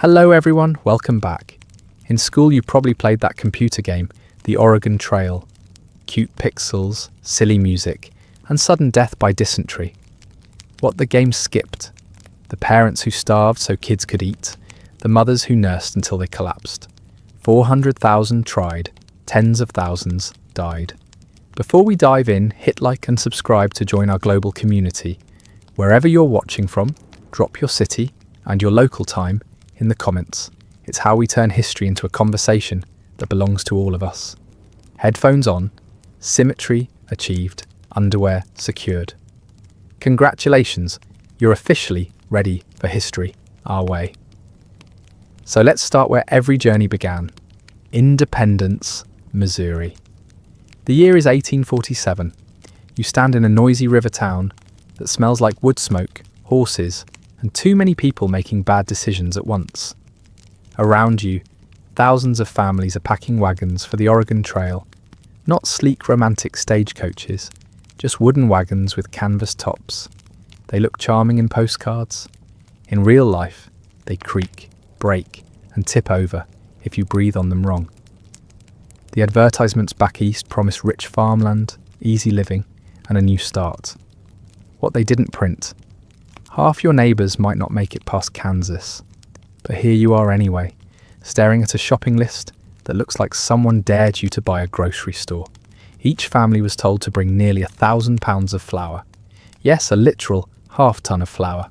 Hello everyone, welcome back. In school you probably played that computer game, the Oregon Trail. Cute pixels, silly music, and sudden death by dysentery. What the game skipped. The parents who starved so kids could eat, the mothers who nursed until they collapsed. 400,000 tried, tens of thousands died. Before we dive in, hit like and subscribe to join our global community. Wherever you're watching from, drop your city and your local time in the comments. It's how we turn history into a conversation that belongs to all of us. Headphones on, symmetry achieved, underwear secured. Congratulations, you're officially ready for history our way. So let's start where every journey began. Independence, Missouri. The year is 1847. You stand in a noisy river town that smells like wood smoke, horses, and too many people making bad decisions at once. Around you, thousands of families are packing wagons for the Oregon Trail. Not sleek romantic stagecoaches, just wooden wagons with canvas tops. They look charming in postcards. In real life, they creak, break, and tip over if you breathe on them wrong. The advertisements back east promise rich farmland, easy living, and a new start. What they didn't print. Half your neighbours might not make it past Kansas, but here you are anyway, staring at a shopping list that looks like someone dared you to buy a grocery store. Each family was told to bring nearly 1,000 pounds of flour. Yes, a literal half-ton of flour.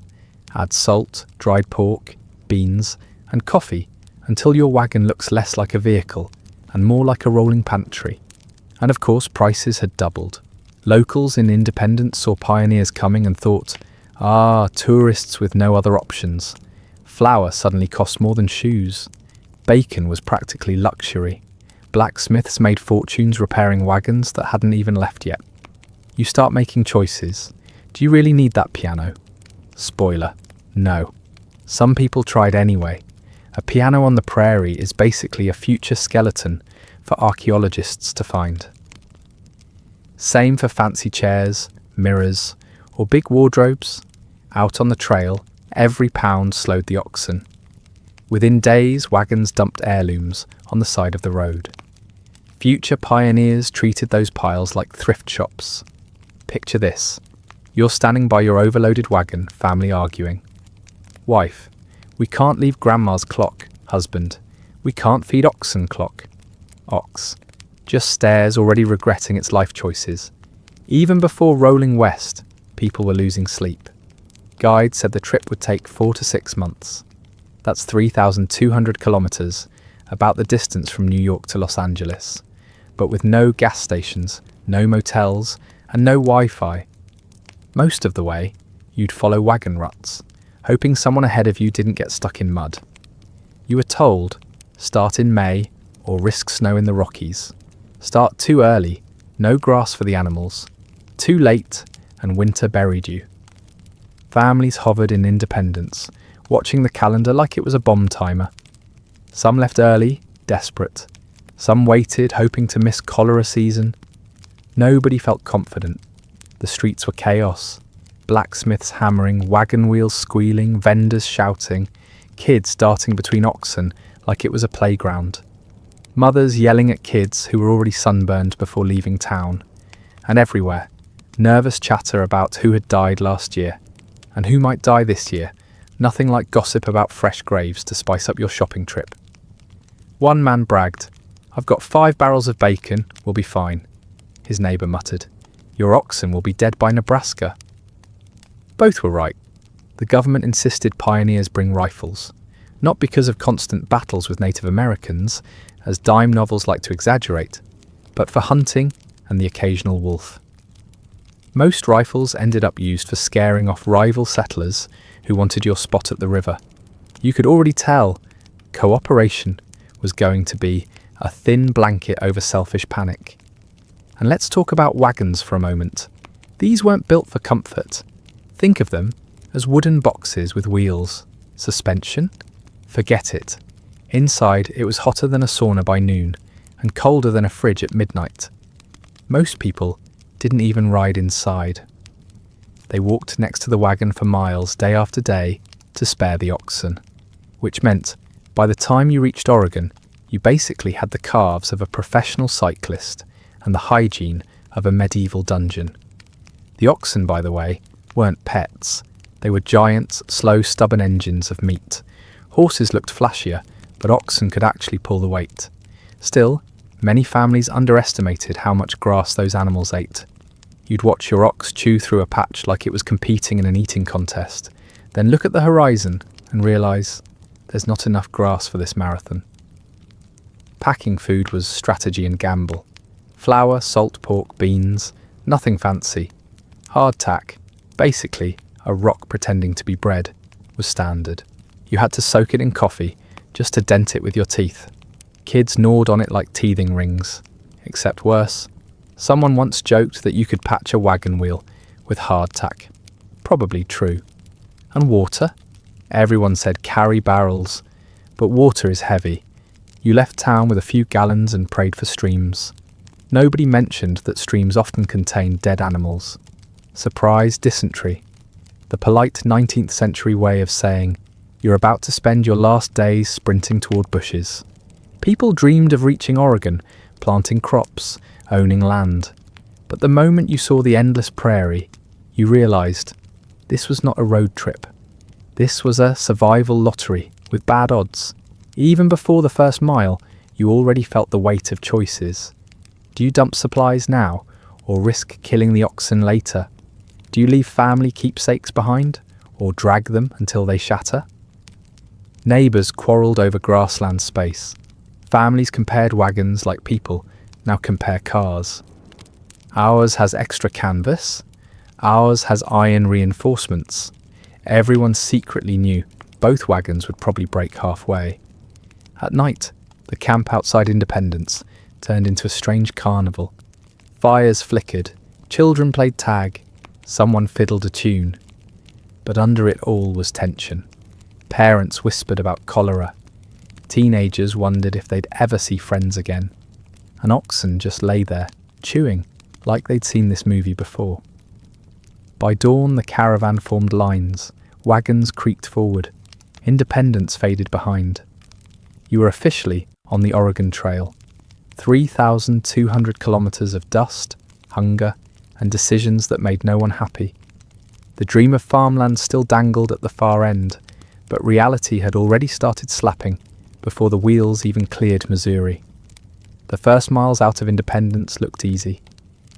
Add salt, dried pork, beans, and coffee until your wagon looks less like a vehicle and more like a rolling pantry. And of course, prices had doubled. Locals in Independence saw pioneers coming and thought, tourists with no other options. Flour suddenly cost more than shoes. Bacon was practically luxury. Blacksmiths made fortunes repairing wagons that hadn't even left yet. You start making choices. Do you really need that piano? Spoiler, no. Some people tried anyway. A piano on the prairie is basically a future skeleton for archaeologists to find. Same for fancy chairs, mirrors, or big wardrobes. Out on the trail, every pound slowed the oxen. Within days, wagons dumped heirlooms on the side of the road. Future pioneers treated those piles like thrift shops. Picture this. You're standing by your overloaded wagon, family arguing. Wife, we can't leave grandma's clock. Husband, we can't feed oxen clock. Ox, just stares, already regretting its life choices. Even before rolling west, people were losing sleep. Guide said the trip would take 4 to 6 months. That's 3,200 kilometers, about the distance from New York to Los Angeles. But with no gas stations, no motels, and no Wi-Fi. Most of the way, you'd follow wagon ruts, hoping someone ahead of you didn't get stuck in mud. You were told, start in May or risk snow in the Rockies. Start too early, no grass for the animals. Too late, and winter buried you. Families hovered in Independence, watching the calendar like it was a bomb timer. Some left early, desperate. Some waited, hoping to miss cholera season. Nobody felt confident. The streets were chaos. Blacksmiths hammering, wagon wheels squealing, vendors shouting, kids darting between oxen like it was a playground. Mothers yelling at kids who were already sunburned before leaving town. And everywhere, nervous chatter about who had died last year and who might die this year. Nothing like gossip about fresh graves to spice up your shopping trip. One man bragged, "I've got 5 barrels of bacon, we'll be fine." His neighbour muttered, "Your oxen will be dead by Nebraska." Both were right. The government insisted pioneers bring rifles, not because of constant battles with Native Americans, as dime novels like to exaggerate, but for hunting and the occasional wolf. Most rifles ended up used for scaring off rival settlers who wanted your spot at the river. You could already tell cooperation was going to be a thin blanket over selfish panic. And let's talk about wagons for a moment. These weren't built for comfort. Think of them as wooden boxes with wheels. Suspension? Forget it. Inside, it was hotter than a sauna by noon and colder than a fridge at midnight. Most people didn't even ride inside. They walked next to the wagon for miles day after day to spare the oxen. which meant by the time you reached Oregon, you basically had the calves of a professional cyclist and the hygiene of a medieval dungeon. The oxen, by the way, weren't pets. They were giant, slow, stubborn engines of meat. Horses looked flashier, but oxen could actually pull the weight. Still, many families underestimated how much grass those animals ate. You'd watch your ox chew through a patch like it was competing in an eating contest, then look at the horizon and realise there's not enough grass for this marathon. Packing food was strategy and gamble. Flour, salt pork, beans, nothing fancy. Hardtack, basically a rock pretending to be bread, was standard. You had to soak it in coffee just to dent it with your teeth. Kids gnawed on it like teething rings. Except worse, someone once joked that you could patch a wagon wheel with hardtack. Probably true. And water? Everyone said carry barrels, but water is heavy. You left town with a few gallons and prayed for streams. Nobody mentioned that streams often contain dead animals. Surprise dysentery. The polite 19th century way of saying you're about to spend your last days sprinting toward bushes. People dreamed of reaching Oregon, planting crops, owning land. But the moment you saw the endless prairie, you realised this was not a road trip. This was a survival lottery with bad odds. Even before the first mile, you already felt the weight of choices. Do you dump supplies now, or risk killing the oxen later? Do you leave family keepsakes behind, or drag them until they shatter? Neighbours quarrelled over grassland space. Families compared wagons like people now compare cars. Ours has extra canvas. Ours has iron reinforcements. Everyone secretly knew both wagons would probably break halfway. At night, the camp outside Independence turned into a strange carnival. Fires flickered, children played tag, someone fiddled a tune. But under it all was tension. Parents whispered about cholera. Teenagers wondered if they'd ever see friends again. And oxen just lay there, chewing, like they'd seen this movie before. By dawn, the caravan formed lines. Wagons creaked forward. Independence faded behind. You were officially on the Oregon Trail. 3,200 kilometers of dust, hunger, and decisions that made no one happy. The dream of farmland still dangled at the far end, but reality had already started slapping before the wheels even cleared Missouri. The first miles out of Independence looked easy.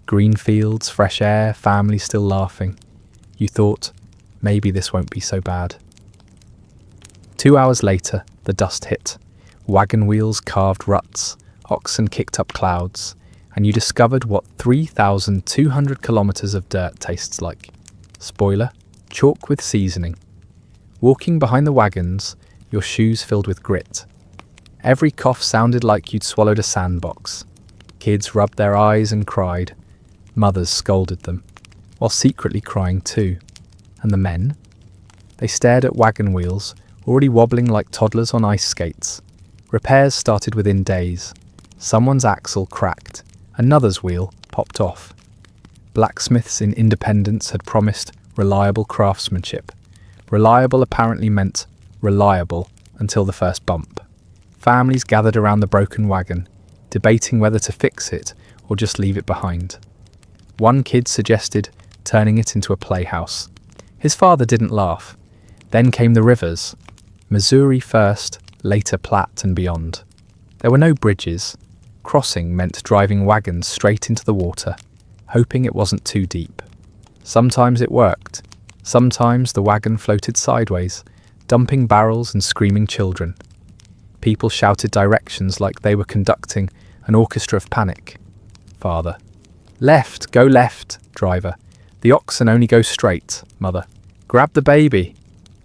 Green fields, fresh air, families still laughing. You thought, maybe this won't be so bad. 2 hours later, the dust hit. Wagon wheels carved ruts, oxen kicked up clouds, and you discovered what 3,200 kilometers of dirt tastes like. Spoiler, chalk with seasoning. Walking behind the wagons, your shoes filled with grit. Every cough sounded like you'd swallowed a sandbox. Kids rubbed their eyes and cried. Mothers scolded them, while secretly crying too. And the men? They stared at wagon wheels, already wobbling like toddlers on ice skates. Repairs started within days. Someone's axle cracked. Another's wheel popped off. Blacksmiths in Independence had promised reliable craftsmanship. Reliable apparently meant reliable until the first bump. Families gathered around the broken wagon, debating whether to fix it or just leave it behind. One kid suggested turning it into a playhouse. His father didn't laugh. Then came the rivers. Missouri first, later Platte and beyond. There were no bridges. Crossing meant driving wagons straight into the water, hoping it wasn't too deep. Sometimes it worked. Sometimes the wagon floated sideways, dumping barrels and screaming children. People shouted directions like they were conducting an orchestra of panic. Father. Left, go left, driver. The oxen only go straight, mother. Grab the baby.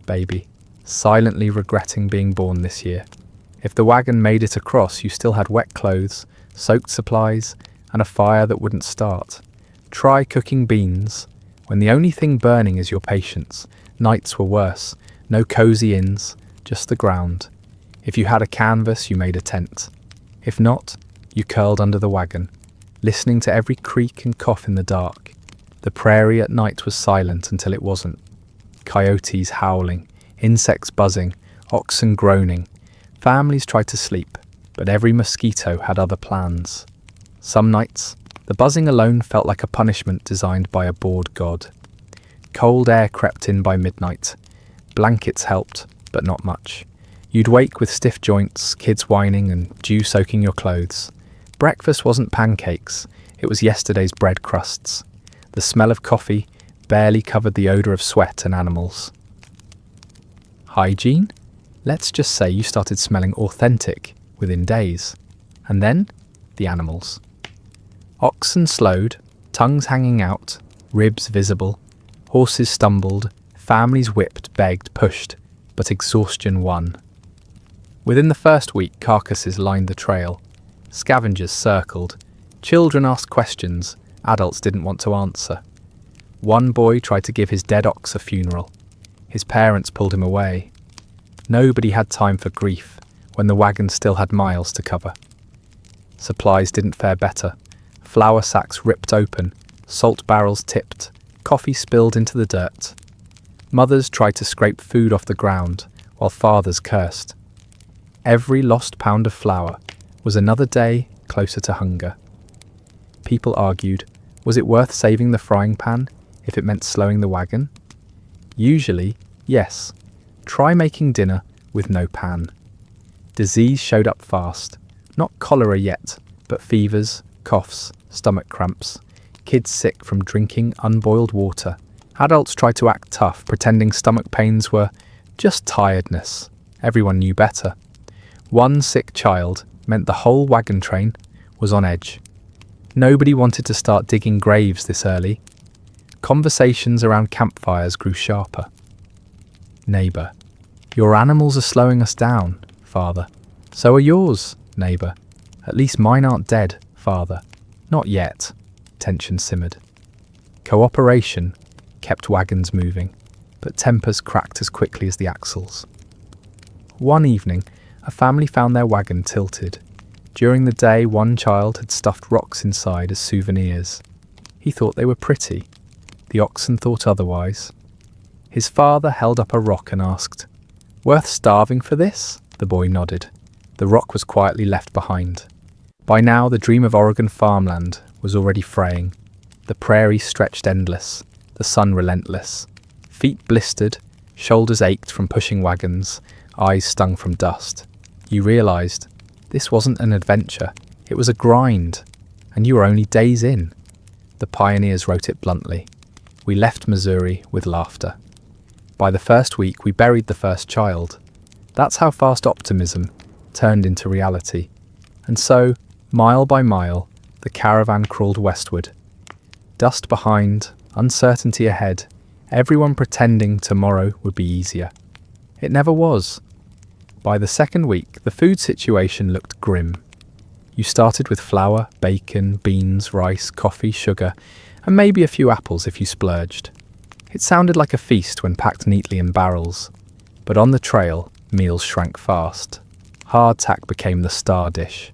Baby, silently regretting being born this year. If the wagon made it across, you still had wet clothes, soaked supplies, and a fire that wouldn't start. Try cooking beans, when the only thing burning is your patience. Nights were worse, no cozy inns, just the ground. If you had a canvas, you made a tent. If not, you curled under the wagon, listening to every creak and cough in the dark. The prairie at night was silent until it wasn't. Coyotes howling, insects buzzing, oxen groaning. Families tried to sleep, but every mosquito had other plans. Some nights, the buzzing alone felt like a punishment designed by a bored god. Cold air crept in by midnight. Blankets helped, but not much. You'd wake with stiff joints, kids whining, and dew soaking your clothes. Breakfast wasn't pancakes, it was yesterday's bread crusts. The smell of coffee barely covered the odour of sweat and animals. Hygiene? Let's just say you started smelling authentic within days. And then, the animals. Oxen slowed, tongues hanging out, ribs visible. Horses stumbled, families whipped, begged, pushed, but exhaustion won. Within the first week, carcasses lined the trail. Scavengers circled. Children asked questions adults didn't want to answer. One boy tried to give his dead ox a funeral. His parents pulled him away. Nobody had time for grief when the wagon still had miles to cover. Supplies didn't fare better. Flour sacks ripped open, salt barrels tipped, coffee spilled into the dirt. Mothers tried to scrape food off the ground, while fathers cursed. Every lost pound of flour was another day closer to hunger. People argued, was it worth saving the frying pan if it meant slowing the wagon? Usually, yes. Try making dinner with no pan. Disease showed up fast. Not cholera yet, but fevers, coughs, stomach cramps. Kids sick from drinking unboiled water. Adults tried to act tough, pretending stomach pains were just tiredness. Everyone knew better. One sick child meant the whole wagon train was on edge. Nobody wanted to start digging graves this early. Conversations around campfires grew sharper. Neighbour, your animals are slowing us down, father. So are yours, neighbour. At least mine aren't dead, father. Not yet. Tension simmered. Cooperation kept wagons moving, but tempers cracked as quickly as the axles. One evening, a family found their wagon tilted. During the day, one child had stuffed rocks inside as souvenirs. He thought they were pretty. The oxen thought otherwise. His father held up a rock and asked, "Worth starving for this?" The boy nodded. The rock was quietly left behind. By now, the dream of Oregon farmland was already fraying. The prairie stretched endless, the sun relentless. Feet blistered, shoulders ached from pushing wagons, eyes stung from dust. You realized this wasn't an adventure, it was a grind, and you were only days in. The pioneers wrote it bluntly. We left Missouri with laughter. By the first week, we buried the first child. That's how fast optimism turned into reality. And so, mile by mile, the caravan crawled westward. Dust behind, uncertainty ahead, everyone pretending tomorrow would be easier. It never was. By the second week, the food situation looked grim. You started with flour, bacon, beans, rice, coffee, sugar, and maybe a few apples if you splurged. It sounded like a feast when packed neatly in barrels. But on the trail, meals shrank fast. Hardtack became the star dish.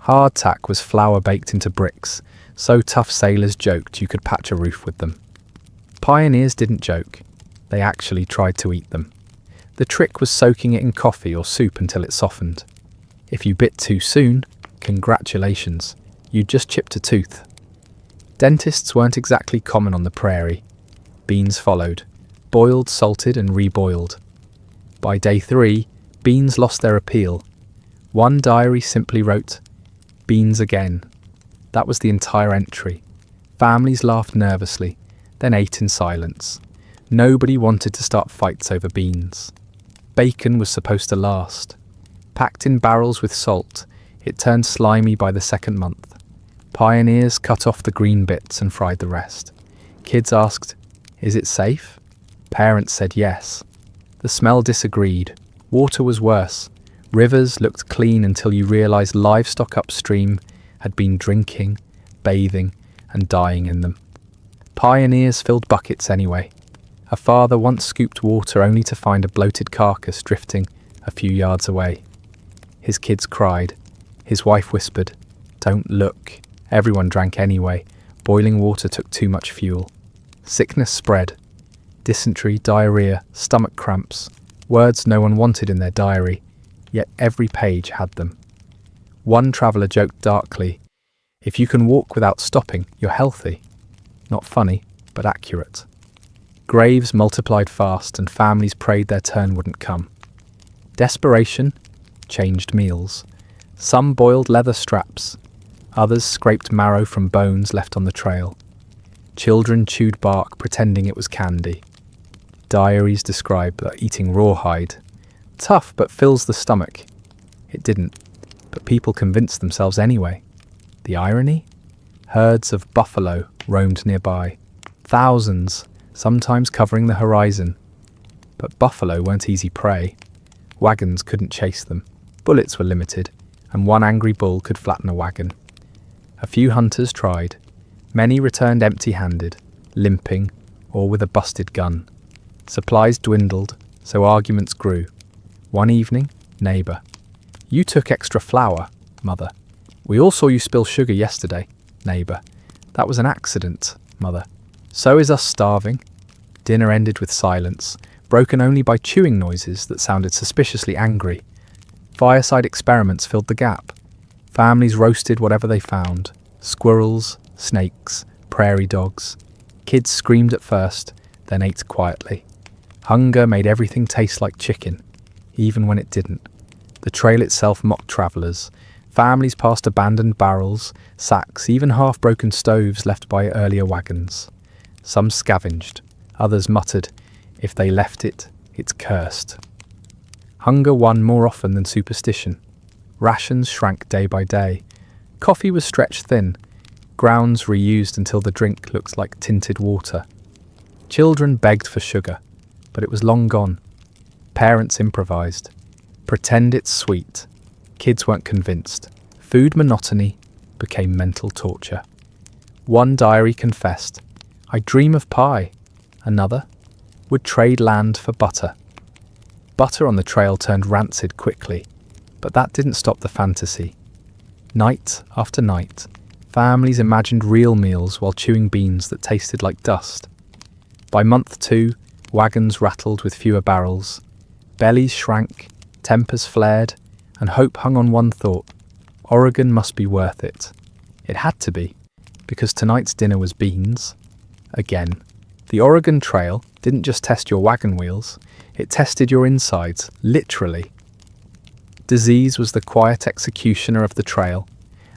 Hardtack was flour baked into bricks, so tough sailors joked you could patch a roof with them. Pioneers didn't joke. They actually tried to eat them. The trick was soaking it in coffee or soup until it softened. If you bit too soon, congratulations, you'd just chipped a tooth. Dentists weren't exactly common on the prairie. Beans followed, boiled, salted, and reboiled. By day 3, beans lost their appeal. One diary simply wrote, "Beans again." That was the entire entry. Families laughed nervously, then ate in silence. Nobody wanted to start fights over beans. Bacon was supposed to last. Packed in barrels with salt, it turned slimy by the second month. Pioneers cut off the green bits and fried the rest. Kids asked, "Is it safe?" Parents said yes. The smell disagreed. Water was worse. Rivers looked clean until you realized livestock upstream had been drinking, bathing, and dying in them. Pioneers filled buckets anyway. A father once scooped water only to find a bloated carcass drifting a few yards away. His kids cried. His wife whispered, "Don't look." Everyone drank anyway. Boiling water took too much fuel. Sickness spread. Dysentery, diarrhea, stomach cramps. Words no one wanted in their diary, yet every page had them. One traveller joked darkly, "If you can walk without stopping, you're healthy." Not funny, but accurate. Graves multiplied fast and families prayed their turn wouldn't come. Desperation changed meals. Some boiled leather straps, others scraped marrow from bones left on the trail. Children chewed bark pretending it was candy. Diaries describe eating rawhide. Tough but fills the stomach. It didn't, but people convinced themselves anyway. The irony? Herds of buffalo roamed nearby. Thousands, sometimes covering the horizon. But buffalo weren't easy prey. Wagons couldn't chase them. Bullets were limited, and one angry bull could flatten a wagon. A few hunters tried. Many returned empty-handed, limping, or with a busted gun. Supplies dwindled, so arguments grew. One evening, neighbour. "You took extra flour, mother." "We all saw you spill sugar yesterday, neighbour." "That was an accident, mother." "So is us starving." Dinner ended with silence, broken only by chewing noises that sounded suspiciously angry. Fireside experiments filled the gap. Families roasted whatever they found. Squirrels, snakes, prairie dogs. Kids screamed at first, then ate quietly. Hunger made everything taste like chicken, even when it didn't. The trail itself mocked travellers. Families passed abandoned barrels, sacks, even half-broken stoves left by earlier wagons. Some scavenged. Others muttered, "If they left it, it's cursed." Hunger won more often than superstition. Rations shrank day by day. Coffee was stretched thin. Grounds reused until the drink looked like tinted water. Children begged for sugar, but it was long gone. Parents improvised. Pretend it's sweet. Kids weren't convinced. Food monotony became mental torture. One diary confessed, "I dream of pie." Another would trade land for butter. Butter on the trail turned rancid quickly, but that didn't stop the fantasy. Night after night, families imagined real meals while chewing beans that tasted like dust. By month 2, wagons rattled with fewer barrels. Bellies shrank, tempers flared, and hope hung on one thought: Oregon must be worth it. It had to be, because tonight's dinner was beans. Again. The Oregon Trail didn't just test your wagon wheels, it tested your insides, literally. Disease was the quiet executioner of the trail,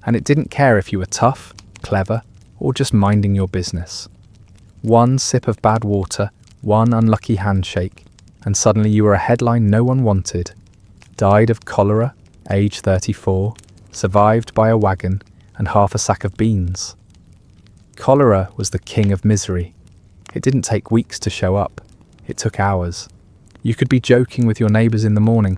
and it didn't care if you were tough, clever, or just minding your business. One sip of bad water, one unlucky handshake, and suddenly you were a headline no one wanted. Died of cholera, age 34, survived by a wagon and half a sack of beans. Cholera was the king of misery. It didn't take weeks to show up. It took hours. You could be joking with your neighbours in the morning,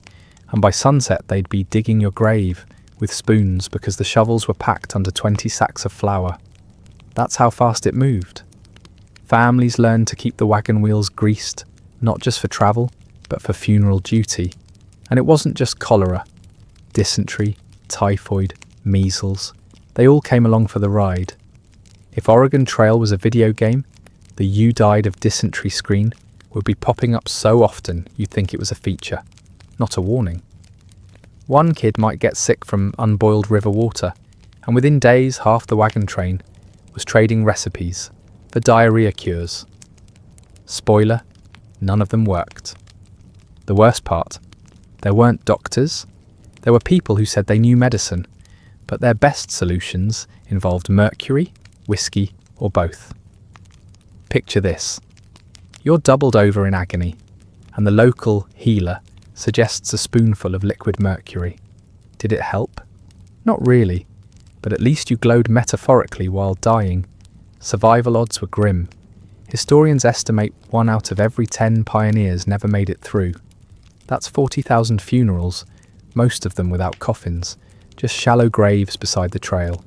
and by sunset they'd be digging your grave with spoons because the shovels were packed under 20 sacks of flour. That's how fast it moved. Families learned to keep the wagon wheels greased, not just for travel, but for funeral duty. And it wasn't just cholera. Dysentery, typhoid, measles, they all came along for the ride. If Oregon Trail was a video game, the "You Died of Dysentery" screen would be popping up so often you'd think it was a feature, not a warning. One kid might get sick from unboiled river water, and within days half the wagon train was trading recipes for diarrhea cures. Spoiler, none of them worked. The worst part, there weren't doctors. There were people who said they knew medicine, but their best solutions involved mercury, whiskey, or both. Picture this. You're doubled over in agony, and the local healer suggests a spoonful of liquid mercury. Did it help? Not really, but at least you glowed metaphorically while dying. Survival odds were grim. Historians estimate 1 out of every 10 pioneers never made it through. That's 40,000 funerals, most of them without coffins, just shallow graves beside the trail.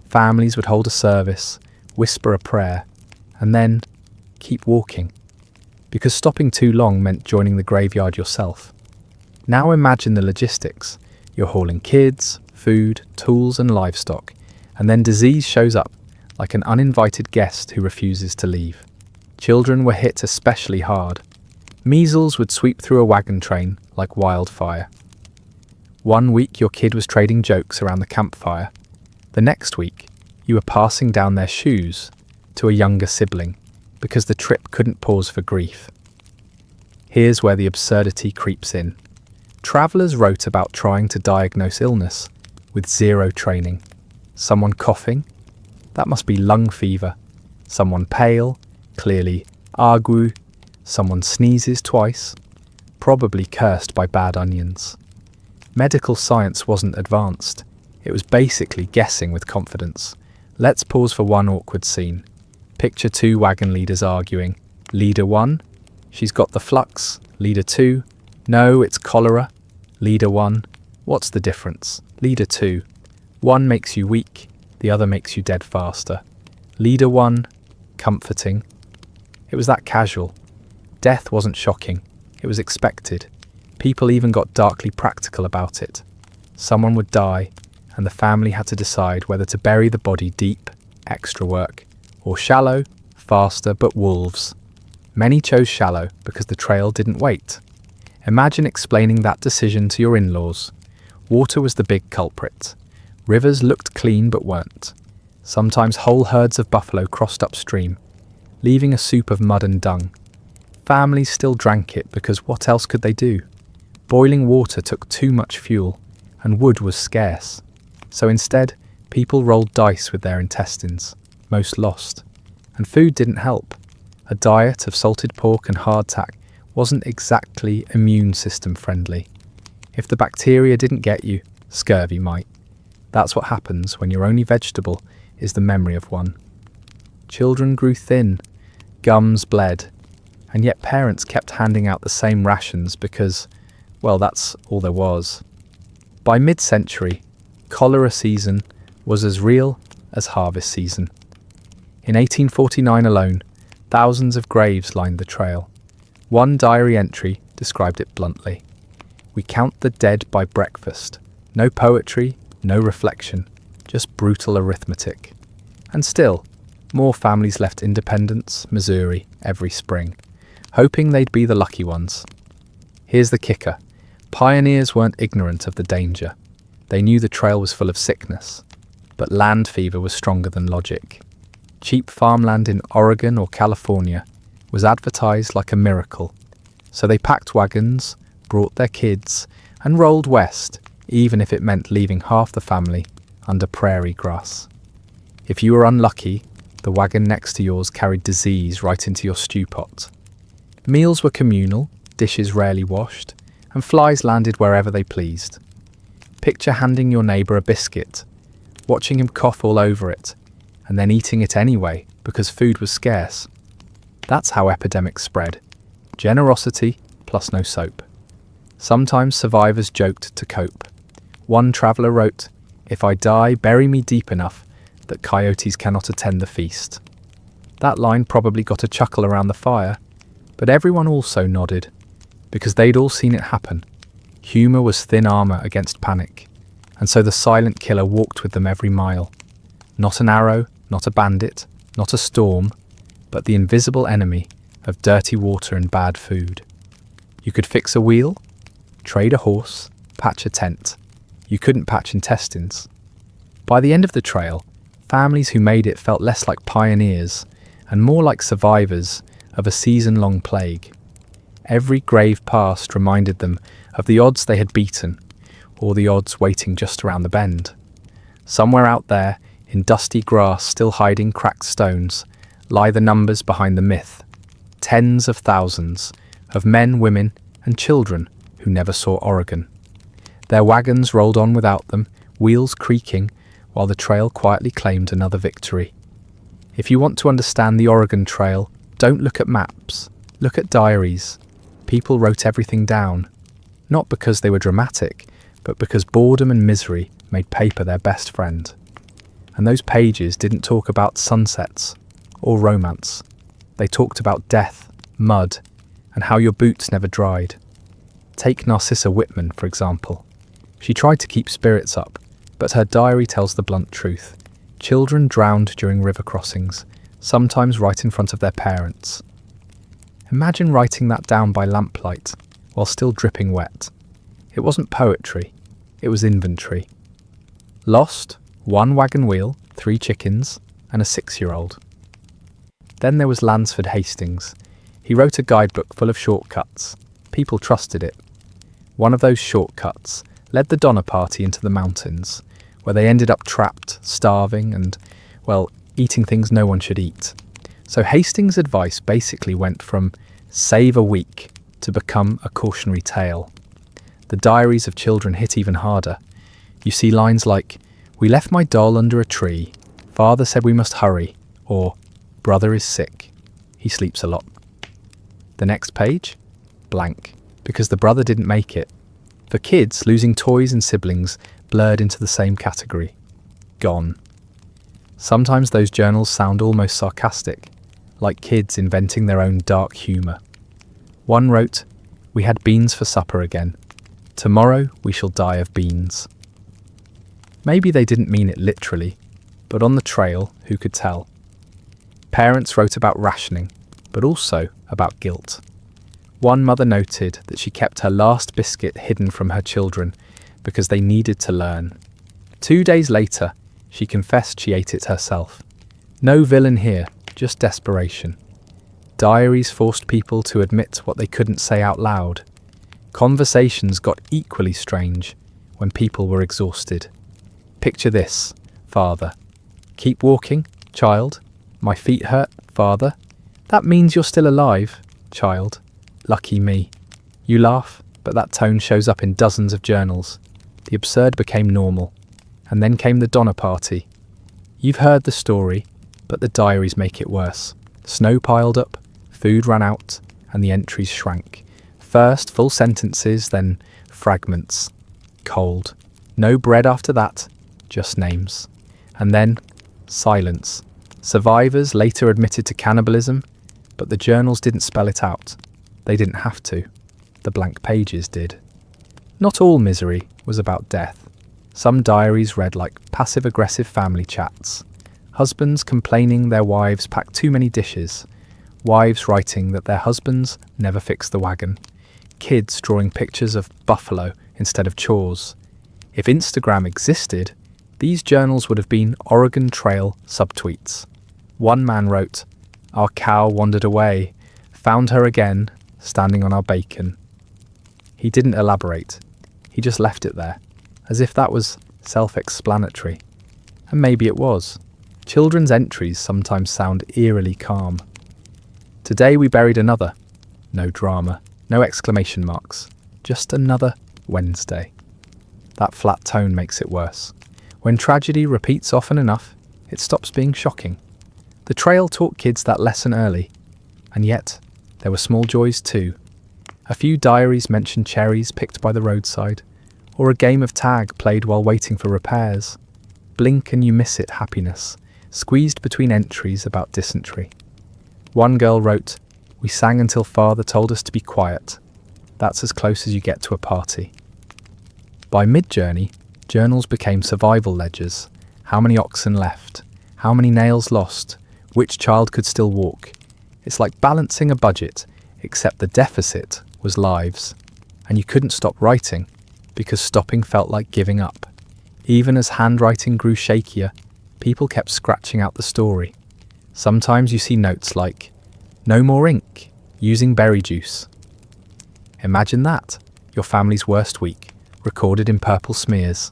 Families would hold a service, whisper a prayer, and then keep walking. Because stopping too long meant joining the graveyard yourself. Now imagine the logistics. You're hauling kids, food, tools and livestock, and then disease shows up, like an uninvited guest who refuses to leave. Children were hit especially hard. Measles would sweep through a wagon train like wildfire. One week your kid was trading jokes around the campfire. The next week, you were passing down their shoes to a younger sibling because the trip couldn't pause for grief. Here's where the absurdity creeps in. Travellers wrote about trying to diagnose illness with zero training. Someone coughing? That must be lung fever. Someone pale? Clearly ague. Someone sneezes twice? Probably cursed by bad onions. Medical science wasn't advanced. It was basically guessing with confidence. Let's pause for one awkward scene. Picture two wagon leaders arguing. Leader 1, she's got the flux. Leader 2, no, it's cholera. Leader 1, what's the difference? Leader 2, one makes you weak, the other makes you dead faster. Leader 1, comforting. It was that casual. Death wasn't shocking. It was expected. People even got darkly practical about it. Someone would die, and the family had to decide whether to bury the body deep, extra work, or shallow, faster but wolves. Many chose shallow because the trail didn't wait. Imagine explaining that decision to your in-laws. Water was the big culprit. Rivers looked clean but weren't. Sometimes whole herds of buffalo crossed upstream, leaving a soup of mud and dung. Families still drank it because what else could they do? Boiling water took too much fuel, and wood was scarce. So instead, people rolled dice with their intestines. Most lost. And food didn't help. A diet of salted pork and hardtack wasn't exactly immune system friendly. If the bacteria didn't get you, scurvy might. That's what happens when your only vegetable is the memory of one. Children grew thin, gums bled, and yet parents kept handing out the same rations because, well, that's all there was. By mid-century, cholera season was as real as harvest season. In 1849 alone, thousands of graves lined the trail. One diary entry described it bluntly. We count the dead by breakfast. No poetry, no reflection, just brutal arithmetic. And still, more families left Independence, Missouri, every spring, hoping they'd be the lucky ones. Here's the kicker. Pioneers weren't ignorant of the danger. They knew the trail was full of sickness, but land fever was stronger than logic. Cheap farmland in Oregon or California was advertised like a miracle, so they packed wagons, brought their kids, and rolled west, even if it meant leaving half the family under prairie grass. If you were unlucky, the wagon next to yours carried disease right into your stew pot. Meals were communal, dishes rarely washed, and flies landed wherever they pleased. Picture handing your neighbour a biscuit, watching him cough all over it, and then eating it anyway because food was scarce. That's how epidemics spread. Generosity plus no soap. Sometimes survivors joked to cope. One traveller wrote, "If I die, bury me deep enough that coyotes cannot attend the feast." That line probably got a chuckle around the fire, but everyone also nodded, because they'd all seen it happen. Humour was thin armour against panic, and so the silent killer walked with them every mile. Not an arrow, not a bandit, not a storm, but the invisible enemy of dirty water and bad food. You could fix a wheel, trade a horse, patch a tent. You couldn't patch intestines. By the end of the trail, families who made it felt less like pioneers and more like survivors of a season-long plague. Every grave passed reminded them of the odds they had beaten, or the odds waiting just around the bend. Somewhere out there, in dusty grass still hiding cracked stones, lie the numbers behind the myth. Tens of thousands of men, women, and children who never saw Oregon. Their wagons rolled on without them, wheels creaking, while the trail quietly claimed another victory. If you want to understand the Oregon Trail, don't look at maps. Look at diaries. People wrote everything down. Not because they were dramatic, but because boredom and misery made paper their best friend. And those pages didn't talk about sunsets or romance. They talked about death, mud, and how your boots never dried. Take Narcissa Whitman, for example. She tried to keep spirits up, but her diary tells the blunt truth. Children drowned during river crossings, sometimes right in front of their parents. Imagine writing that down by lamplight while still dripping wet. It wasn't poetry, it was inventory. Lost, 1 wagon wheel, 3 chickens, and a 6-year-old. Then there was Lansford Hastings. He wrote a guidebook full of shortcuts. People trusted it. One of those shortcuts led the Donner Party into the mountains, where they ended up trapped, starving, and, well, eating things no one should eat. So Hastings' advice basically went from save a week to become a cautionary tale. The diaries of children hit even harder. You see lines like, "We left my doll under a tree. Father said we must hurry," or "Brother is sick. He sleeps a lot." The next page? Blank, because the brother didn't make it. For kids, losing toys and siblings blurred into the same category. Gone. Sometimes those journals sound almost sarcastic, like kids inventing their own dark humour. One wrote, "We had beans for supper again. Tomorrow we shall die of beans." Maybe they didn't mean it literally, but on the trail, who could tell? Parents wrote about rationing, but also about guilt. One mother noted that she kept her last biscuit hidden from her children because they needed to learn. 2 days later, she confessed she ate it herself. No villain here, just desperation. Diaries forced people to admit what they couldn't say out loud. Conversations got equally strange when people were exhausted. Picture this, father. "Keep walking, child. My feet hurt, father. That means you're still alive, child. Lucky me." You laugh, but that tone shows up in dozens of journals. The absurd became normal. And then came the Donner Party. You've heard the story, but the diaries make it worse. Snow piled up, food ran out, and the entries shrank. First full sentences, then fragments. Cold. No bread after that, just names. And then silence. Survivors later admitted to cannibalism, but the journals didn't spell it out. They didn't have to. The blank pages did. Not all misery was about death. Some diaries read like passive-aggressive family chats. Husbands complaining their wives packed too many dishes. Wives writing that their husbands never fixed the wagon. Kids drawing pictures of buffalo instead of chores. If Instagram existed, these journals would have been Oregon Trail subtweets. One man wrote, "Our cow wandered away, found her again, standing on our bacon." He didn't elaborate. He just left it there, as if that was self-explanatory. And maybe it was. Children's entries sometimes sound eerily calm. Today we buried another. No drama, no exclamation marks. Just another Wednesday. That flat tone makes it worse. When tragedy repeats often enough, it stops being shocking. The trail taught kids that lesson early. And yet, there were small joys too. A few diaries mentioned cherries picked by the roadside, or a game of tag played while waiting for repairs. Blink and you miss it happiness, squeezed between entries about dysentery. One girl wrote, "We sang until father told us to be quiet. That's as close as you get to a party." By mid-journey, journals became survival ledgers. How many oxen left? How many nails lost? Which child could still walk? It's like balancing a budget, except the deficit was lives. And you couldn't stop writing, because stopping felt like giving up. Even as handwriting grew shakier, people kept scratching out the story. Sometimes you see notes like, "No more ink, using berry juice." Imagine that, your family's worst week, recorded in purple smears.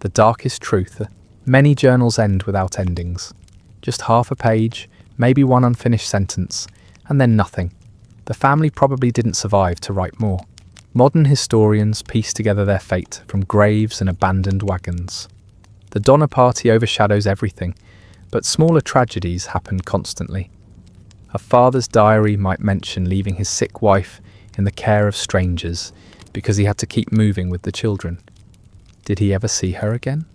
The darkest truth, many journals end without endings. Just half a page, maybe one unfinished sentence, and then nothing. The family probably didn't survive to write more. Modern historians piece together their fate from graves and abandoned wagons. The Donner Party overshadows everything, but smaller tragedies happen constantly. A father's diary might mention leaving his sick wife in the care of strangers because he had to keep moving with the children. Did he ever see her again?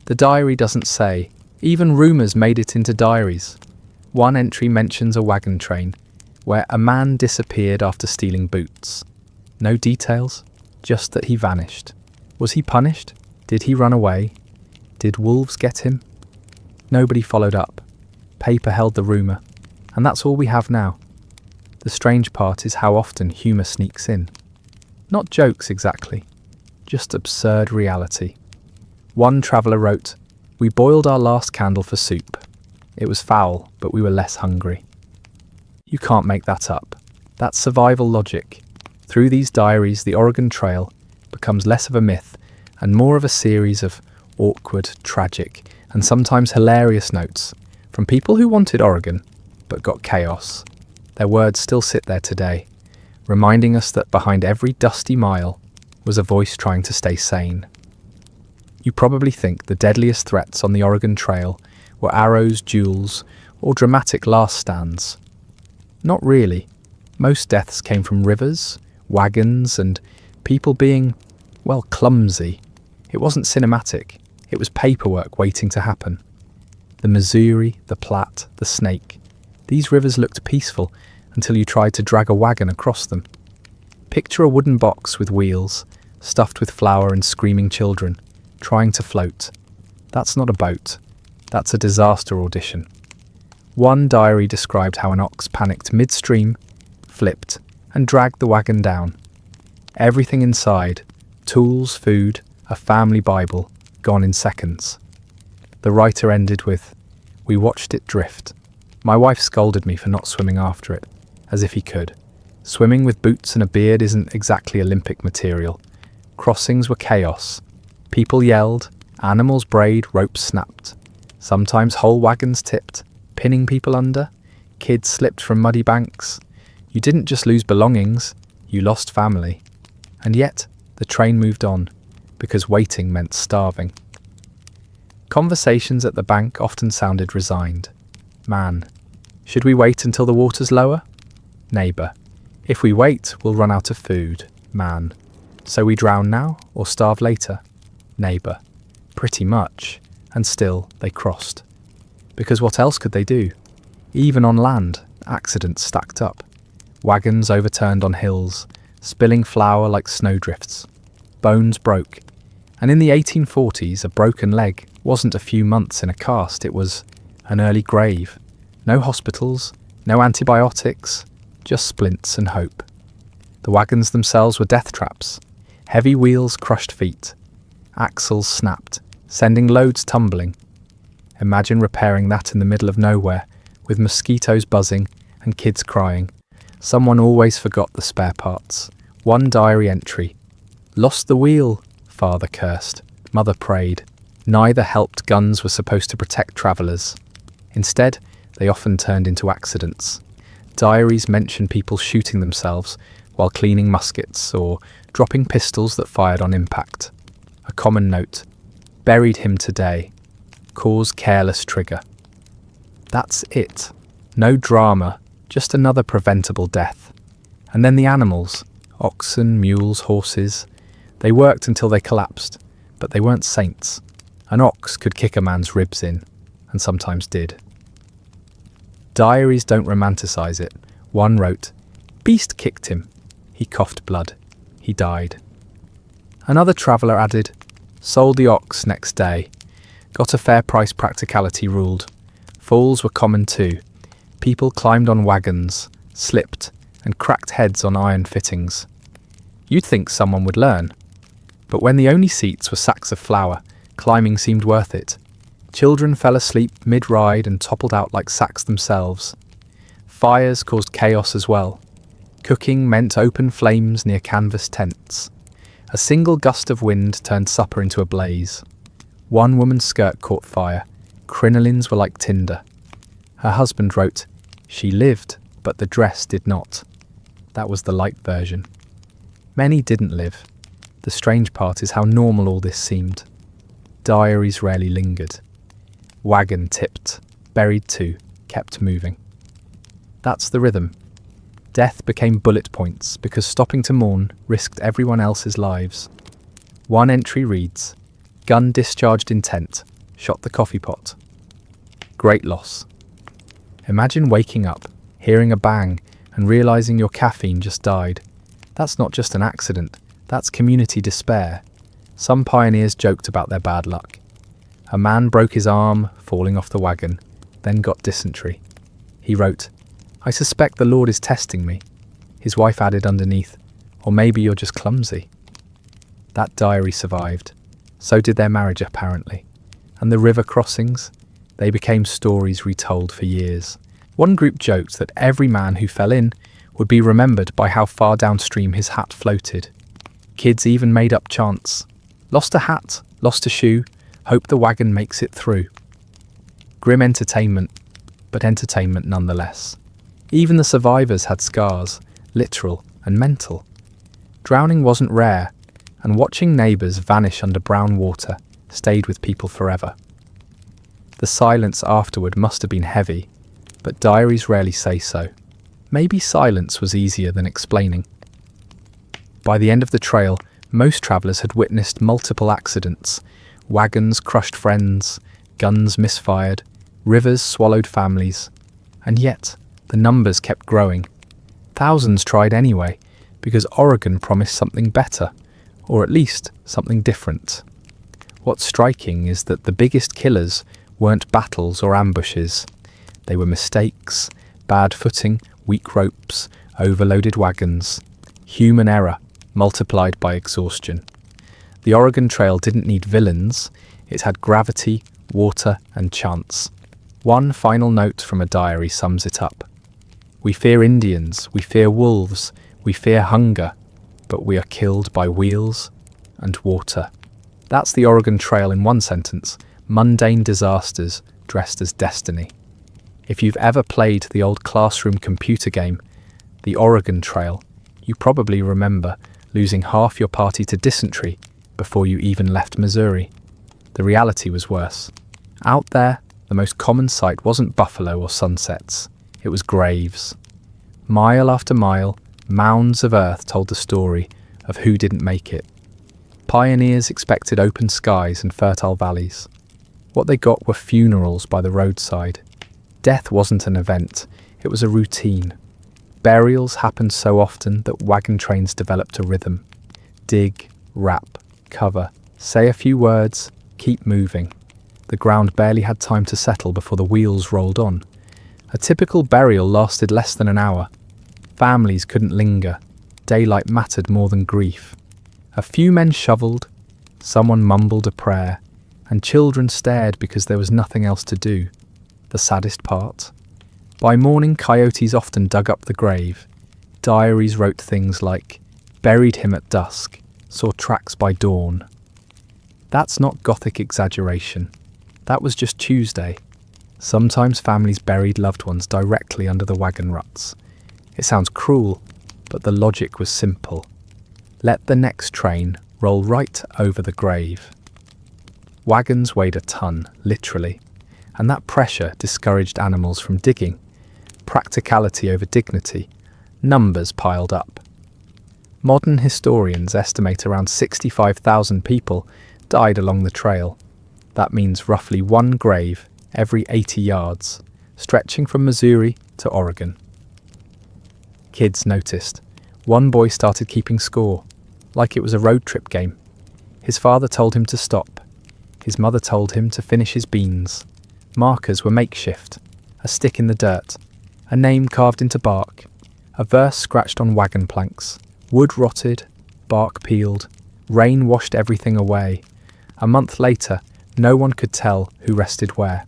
The diary doesn't say. Even rumours made it into diaries. One entry mentions a wagon train where a man disappeared after stealing boots. No details, just that he vanished. Was he punished? Did he run away? Did wolves get him? Nobody followed up. Paper held the rumour, and that's all we have now. The strange part is how often humour sneaks in. Not jokes exactly, just absurd reality. One traveller wrote, "We boiled our last candle for soup. It was foul, but we were less hungry." You can't make that up. That's survival logic. Through these diaries, the Oregon Trail becomes less of a myth and more of a series of awkward, tragic, and sometimes hilarious notes from people who wanted Oregon but got chaos. Their words still sit there today, reminding us that behind every dusty mile was a voice trying to stay sane. You probably think the deadliest threats on the Oregon Trail were arrows, duels, or dramatic last stands. Not really. Most deaths came from rivers, wagons, and people being, well, clumsy. It wasn't cinematic. It was paperwork waiting to happen. The Missouri, the Platte, the Snake. These rivers looked peaceful until you tried to drag a wagon across them. Picture a wooden box with wheels, stuffed with flour and screaming children, trying to float. That's not a boat. That's a disaster audition. One diary described how an ox panicked midstream, flipped, and dragged the wagon down. Everything inside, tools, food, a family Bible, gone in seconds. The writer ended with, "We watched it drift. My wife scolded me for not swimming after it, as if he could. Swimming with boots and a beard isn't exactly Olympic material. Crossings were chaos. People yelled, animals brayed, ropes snapped. Sometimes whole wagons tipped, pinning people under. Kids slipped from muddy banks. You didn't just lose belongings, you lost family. And yet, the train moved on, because waiting meant starving." Conversations at the bank often sounded resigned. Man, should we wait until the water's lower? Neighbour, if we wait, we'll run out of food. Man, so we drown now or starve later? Neighbour, pretty much. And still, they crossed. Because what else could they do? Even on land, accidents stacked up. Wagons overturned on hills, spilling flour like snowdrifts. Bones broke. And in the 1840s, a broken leg wasn't a few months in a cast, it was an early grave. No hospitals, no antibiotics, just splints and hope. The wagons themselves were death traps. Heavy wheels crushed feet. Axles snapped, sending loads tumbling. Imagine repairing that in the middle of nowhere, with mosquitoes buzzing and kids crying. Someone always forgot the spare parts. One diary entry. "Lost the wheel," father cursed. Mother prayed. Neither helped. Guns were supposed to protect travellers. Instead, they often turned into accidents. Diaries mention people shooting themselves while cleaning muskets or dropping pistols that fired on impact. A common note: buried him today. Cause careless trigger. That's it. No drama, just another preventable death. And then the animals, oxen, mules, horses. They worked until they collapsed, but they weren't saints. An ox could kick a man's ribs in, and sometimes did. Diaries don't romanticize it. One wrote, "Beast kicked him. He coughed blood. He died." Another traveller added, "Sold the ox next day. Got a fair price, practicality ruled. Falls were common too. People climbed on wagons, slipped, and cracked heads on iron fittings." You'd think someone would learn. But when the only seats were sacks of flour, climbing seemed worth it. Children fell asleep mid-ride and toppled out like sacks themselves. Fires caused chaos as well. Cooking meant open flames near canvas tents. A single gust of wind turned supper into a blaze. One woman's skirt caught fire. Crinolines were like tinder. Her husband wrote, "She lived, but the dress did not." That was the light version. Many didn't live. The strange part is how normal all this seemed. Diaries rarely lingered. Wagon tipped, buried too, kept moving. That's the rhythm. Death became bullet points because stopping to mourn risked everyone else's lives. One entry reads, "Gun discharged intent, shot the coffee pot." Great loss. Imagine waking up, hearing a bang, and realizing your caffeine just died. That's not just an accident, that's community despair. Some pioneers joked about their bad luck. A man broke his arm falling off the wagon, then got dysentery. He wrote, I suspect the Lord is testing me. His wife added underneath, or maybe you're just clumsy. That diary survived. So did their marriage, apparently. And the river crossings? They became stories retold for years. One group joked that every man who fell in would be remembered by how far downstream his hat floated. Kids even made up chants. Lost a hat, lost a shoe, hope the wagon makes it through. Grim entertainment, but entertainment nonetheless. Even the survivors had scars, literal and mental. Drowning wasn't rare, and watching neighbours vanish under brown water stayed with people forever. The silence afterward must have been heavy, but diaries rarely say so. Maybe silence was easier than explaining. By the end of the trail, most travellers had witnessed multiple accidents. Wagons crushed friends, guns misfired, rivers swallowed families. And yet, the numbers kept growing. Thousands tried anyway, because Oregon promised something better, or at least something different. What's striking is that the biggest killers weren't battles or ambushes. They were mistakes, bad footing, weak ropes, overloaded wagons. Human error multiplied by exhaustion. The Oregon Trail didn't need villains, it had gravity, water, and chance. One final note from a diary sums it up. We fear Indians, we fear wolves, we fear hunger, but we are killed by wheels and water. That's the Oregon Trail in one sentence, mundane disasters dressed as destiny. If you've ever played the old classroom computer game, the Oregon Trail, you probably remember losing half your party to dysentery before you even left Missouri. The reality was worse. Out there, the most common sight wasn't buffalo or sunsets, it was graves. Mile after mile, mounds of earth told the story of who didn't make it. Pioneers expected open skies and fertile valleys. What they got were funerals by the roadside. Death wasn't an event, it was a routine. Burials happened so often that wagon trains developed a rhythm. Dig, wrap, cover, say a few words, keep moving. The ground barely had time to settle before the wheels rolled on. A typical burial lasted less than an hour. Families couldn't linger. Daylight mattered more than grief. A few men shovelled, someone mumbled a prayer, and children stared because there was nothing else to do. The saddest part? By morning, coyotes often dug up the grave. Diaries wrote things like, buried him at dusk, saw tracks by dawn. That's not Gothic exaggeration. That was just Tuesday. Sometimes families buried loved ones directly under the wagon ruts. It sounds cruel, but the logic was simple. Let the next train roll right over the grave. Wagons weighed a ton, literally, and that pressure discouraged animals from digging. Practicality over dignity. Numbers piled up. Modern historians estimate around 65,000 people died along the trail. That means roughly one grave every 80 yards, stretching from Missouri to Oregon. Kids noticed. One boy started keeping score, like it was a road trip game. His father told him to stop. His mother told him to finish his beans. Markers were makeshift. A stick in the dirt. A name carved into bark. A verse scratched on wagon planks. Wood rotted. Bark peeled. Rain washed everything away. A month later, no one could tell who rested where.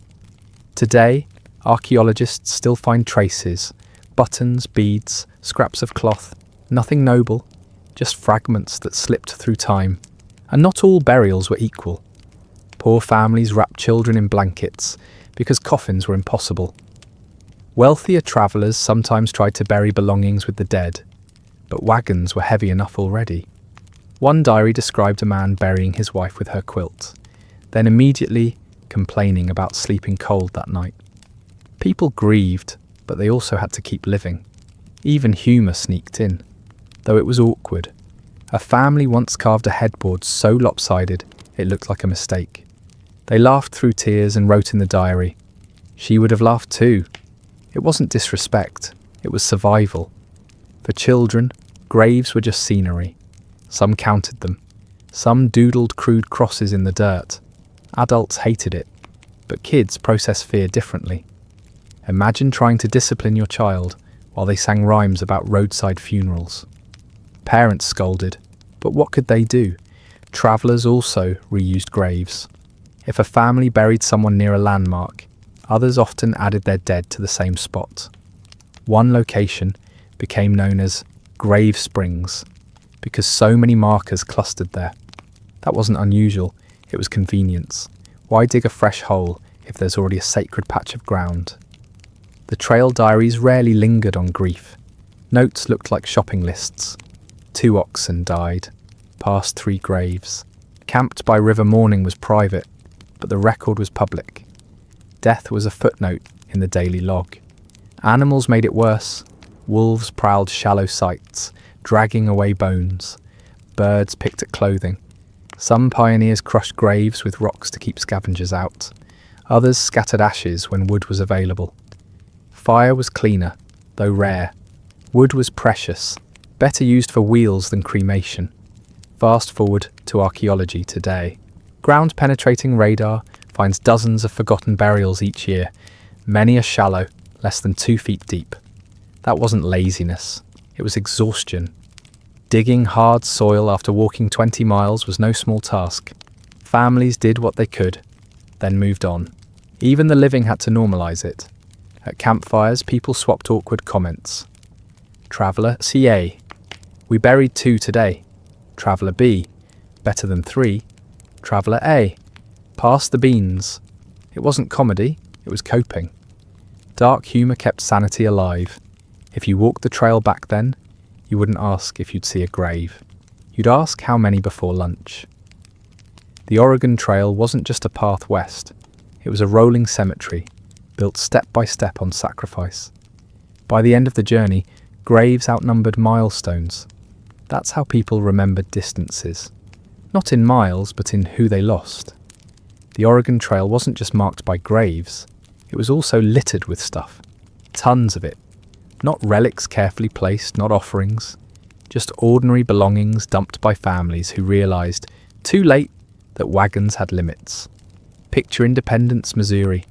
Today, archaeologists still find traces. Buttons, beads, scraps of cloth. Nothing noble. Just fragments that slipped through time. And not all burials were equal. Poor families wrapped children in blankets because coffins were impossible. Wealthier travellers sometimes tried to bury belongings with the dead, but wagons were heavy enough already. One diary described a man burying his wife with her quilt, then immediately complaining about sleeping cold that night. People grieved, but they also had to keep living. Even humour sneaked in, though it was awkward. A family once carved a headboard so lopsided it looked like a mistake. They laughed through tears and wrote in the diary, "She would have laughed too." It wasn't disrespect, it was survival. For children, graves were just scenery. Some counted them. Some doodled crude crosses in the dirt. Adults hated it, but kids process fear differently. Imagine trying to discipline your child while they sang rhymes about roadside funerals. Parents scolded, but what could they do? Travellers also reused graves. If a family buried someone near a landmark, others often added their dead to the same spot. One location became known as Grave Springs because so many markers clustered there. That wasn't unusual, it was convenience. Why dig a fresh hole if there's already a sacred patch of ground? The trail diaries rarely lingered on grief. Notes looked like shopping lists. 2 oxen died, past 3 graves. Camped by river mourning was private, but the record was public. Death was a footnote in the daily log. Animals made it worse. Wolves prowled shallow sites, dragging away bones. Birds picked at clothing. Some pioneers crushed graves with rocks to keep scavengers out. Others scattered ashes when wood was available. Fire was cleaner, though rare. Wood was precious, better used for wheels than cremation. Fast forward to archaeology today. Ground-penetrating radar finds dozens of forgotten burials each year. Many are shallow, less than 2 feet deep. That wasn't laziness, it was exhaustion. Digging hard soil after walking 20 miles was no small task. Families did what they could, then moved on. Even the living had to normalise it. At campfires, people swapped awkward comments. Traveller CA: "We buried 2 today." Traveller B: "Better than 3." Traveller A: "Pass the beans." It wasn't comedy, it was coping. Dark humour kept sanity alive. If you walked the trail back then, you wouldn't ask if you'd see a grave. You'd ask how many before lunch. The Oregon Trail wasn't just a path west. It was a rolling cemetery, built step by step on sacrifice. By the end of the journey, graves outnumbered milestones. That's how people remembered distances. Not in miles, but in who they lost. The Oregon Trail wasn't just marked by graves, it was also littered with stuff. Tons of it. Not relics carefully placed, not offerings. Just ordinary belongings dumped by families who realised, too late, that wagons had limits. Picture Independence, Missouri.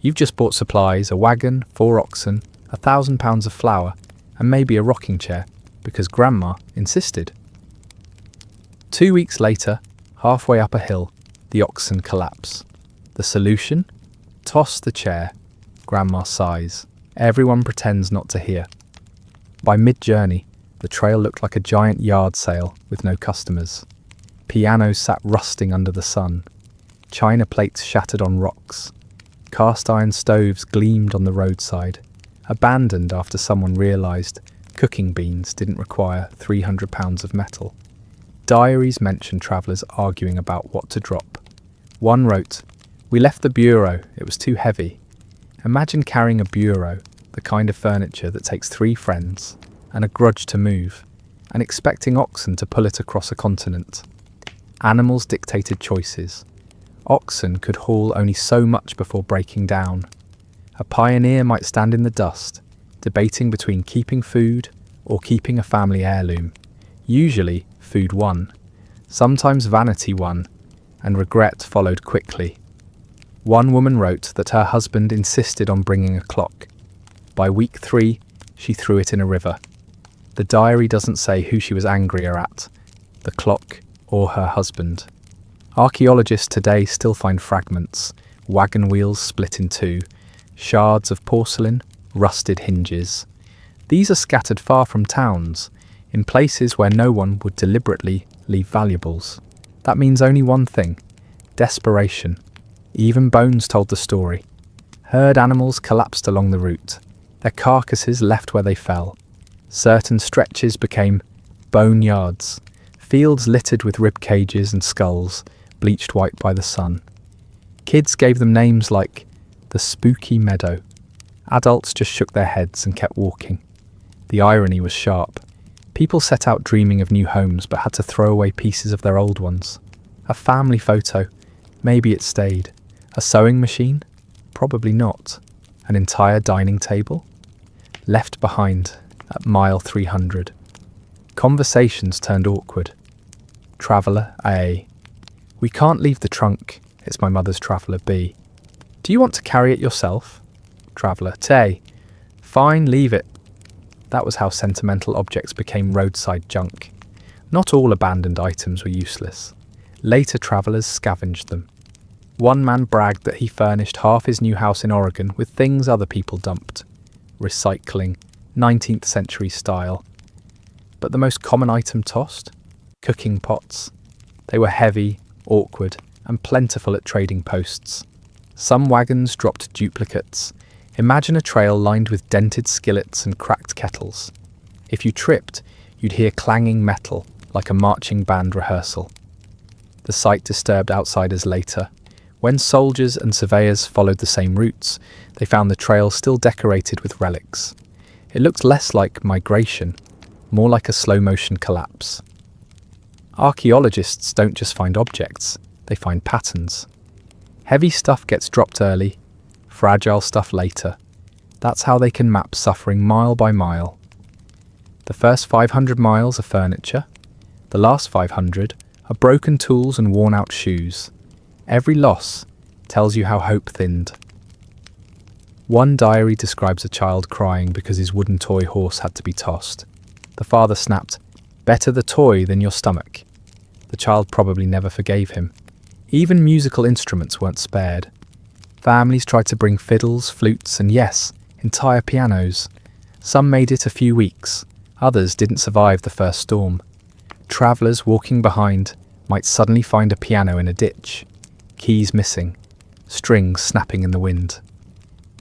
You've just bought supplies, a wagon, 4 oxen, 1,000 pounds of flour, and maybe a rocking chair, because Grandma insisted. 2 weeks later, halfway up a hill, the oxen collapse. The solution? Toss the chair. Grandma sighs. Everyone pretends not to hear. By mid-journey, the trail looked like a giant yard sale with no customers. Pianos sat rusting under the sun. China plates shattered on rocks. Cast iron stoves gleamed on the roadside, abandoned after someone realised cooking beans didn't require 300 pounds of metal. Diaries mentioned travellers arguing about what to drop. One wrote, "We left the bureau, it was too heavy." Imagine carrying a bureau, the kind of furniture that takes 3 friends, and a grudge to move, and expecting oxen to pull it across a continent. Animals dictated choices. Oxen could haul only so much before breaking down. A pioneer might stand in the dust, debating between keeping food or keeping a family heirloom. Usually, food won. Sometimes vanity won, and regret followed quickly. One woman wrote that her husband insisted on bringing a clock. By week 3, she threw it in a river. The diary doesn't say who she was angrier at, the clock or her husband. Archaeologists today still find fragments, wagon wheels split in 2, shards of porcelain, rusted hinges. These are scattered far from towns, in places where no one would deliberately leave valuables. That means only one thing: desperation. Even bones told the story. Herd animals collapsed along the route, their carcasses left where they fell. Certain stretches became bone yards, fields littered with rib cages and skulls, bleached white by the sun. Kids gave them names like the Spooky Meadow. Adults just shook their heads and kept walking. The irony was sharp. People set out dreaming of new homes but had to throw away pieces of their old ones. A family photo, maybe it stayed. A sewing machine? Probably not. An entire dining table? Left behind at mile 300. Conversations turned awkward. Traveller A: "We can't leave the trunk, it's my mother's Traveller B. Do you want to carry it yourself?" Traveller A: "Fine, leave it." That was how sentimental objects became roadside junk. Not all abandoned items were useless. Later travellers scavenged them. One man bragged that he furnished half his new house in Oregon with things other people dumped. Recycling, 19th century style. But the most common item tossed? Cooking pots. They were heavy, awkward, and plentiful at trading posts. Some wagons dropped duplicates. Imagine a trail lined with dented skillets and cracked kettles. If you tripped, you'd hear clanging metal, like a marching band rehearsal. The sight disturbed outsiders later. When soldiers and surveyors followed the same routes, they found the trail still decorated with relics. It looked less like migration, more like a slow-motion collapse. Archaeologists don't just find objects, they find patterns. Heavy stuff gets dropped early, fragile stuff later. That's how they can map suffering mile by mile. The first 500 miles are furniture. The last 500 are broken tools and worn-out shoes. Every loss tells you how hope thinned. One diary describes a child crying because his wooden toy horse had to be tossed. The father snapped, "Better the toy than your stomach." The child probably never forgave him. Even musical instruments weren't spared. Families tried to bring fiddles, flutes, and yes, entire pianos. Some made it a few weeks. Others didn't survive the first storm. Travellers walking behind might suddenly find a piano in a ditch. Keys missing, strings snapping in the wind.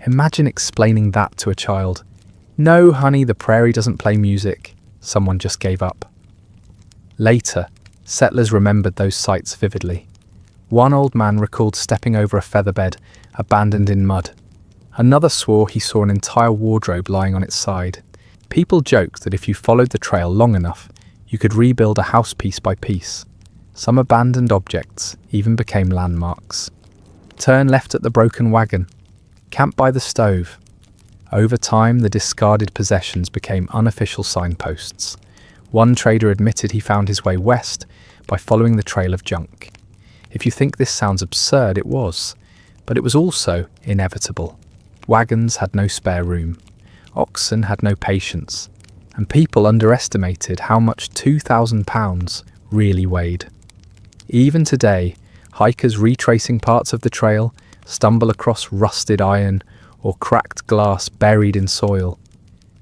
Imagine explaining that to a child. "No, honey, the prairie doesn't play music." Someone just gave up. Later, settlers remembered those sights vividly. One old man recalled stepping over a featherbed abandoned in mud. Another swore he saw an entire wardrobe lying on its side. People joked that if you followed the trail long enough, you could rebuild a house piece by piece. Some abandoned objects even became landmarks. Turn left at the broken wagon. Camp by the stove. Over time, the discarded possessions became unofficial signposts. One trader admitted he found his way west by following the trail of junk. If you think this sounds absurd, it was. But it was also inevitable. Wagons had no spare room. Oxen had no patience. And people underestimated how much 2,000 pounds really weighed. Even today, hikers retracing parts of the trail stumble across rusted iron or cracked glass buried in soil.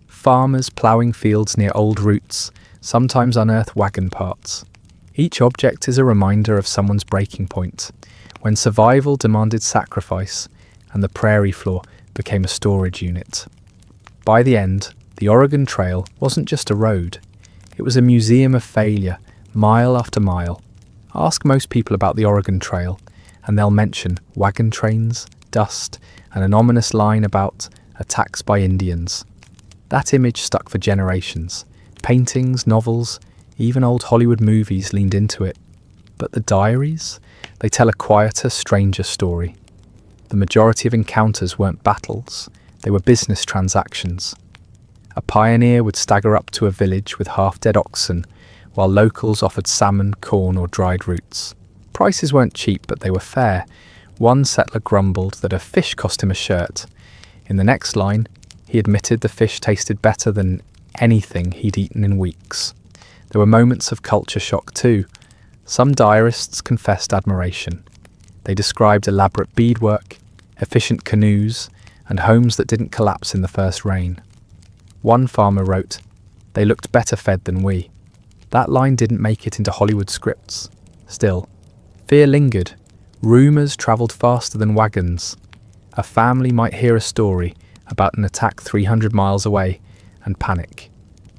Farmers ploughing fields near old routes sometimes unearth wagon parts. Each object is a reminder of someone's breaking point, when survival demanded sacrifice and the prairie floor became a storage unit. By the end, the Oregon Trail wasn't just a road. It was a museum of failure, mile after mile. Ask most people about the Oregon Trail, and they'll mention wagon trains, dust, and an ominous line about attacks by Indians. That image stuck for generations. Paintings, novels, even old Hollywood movies leaned into it. But the diaries? They tell a quieter, stranger story. The majority of encounters weren't battles, they were business transactions. A pioneer would stagger up to a village with half-dead oxen, while locals offered salmon, corn, or dried roots. Prices weren't cheap, but they were fair. One settler grumbled that a fish cost him a shirt. In the next line, he admitted the fish tasted better than anything he'd eaten in weeks. There were moments of culture shock too. Some diarists confessed admiration. They described elaborate beadwork, efficient canoes, and homes that didn't collapse in the first rain. One farmer wrote, "They looked better fed than we." That line didn't make it into Hollywood scripts. Still, fear lingered. Rumours travelled faster than wagons. A family might hear a story about an attack 300 miles away and panic.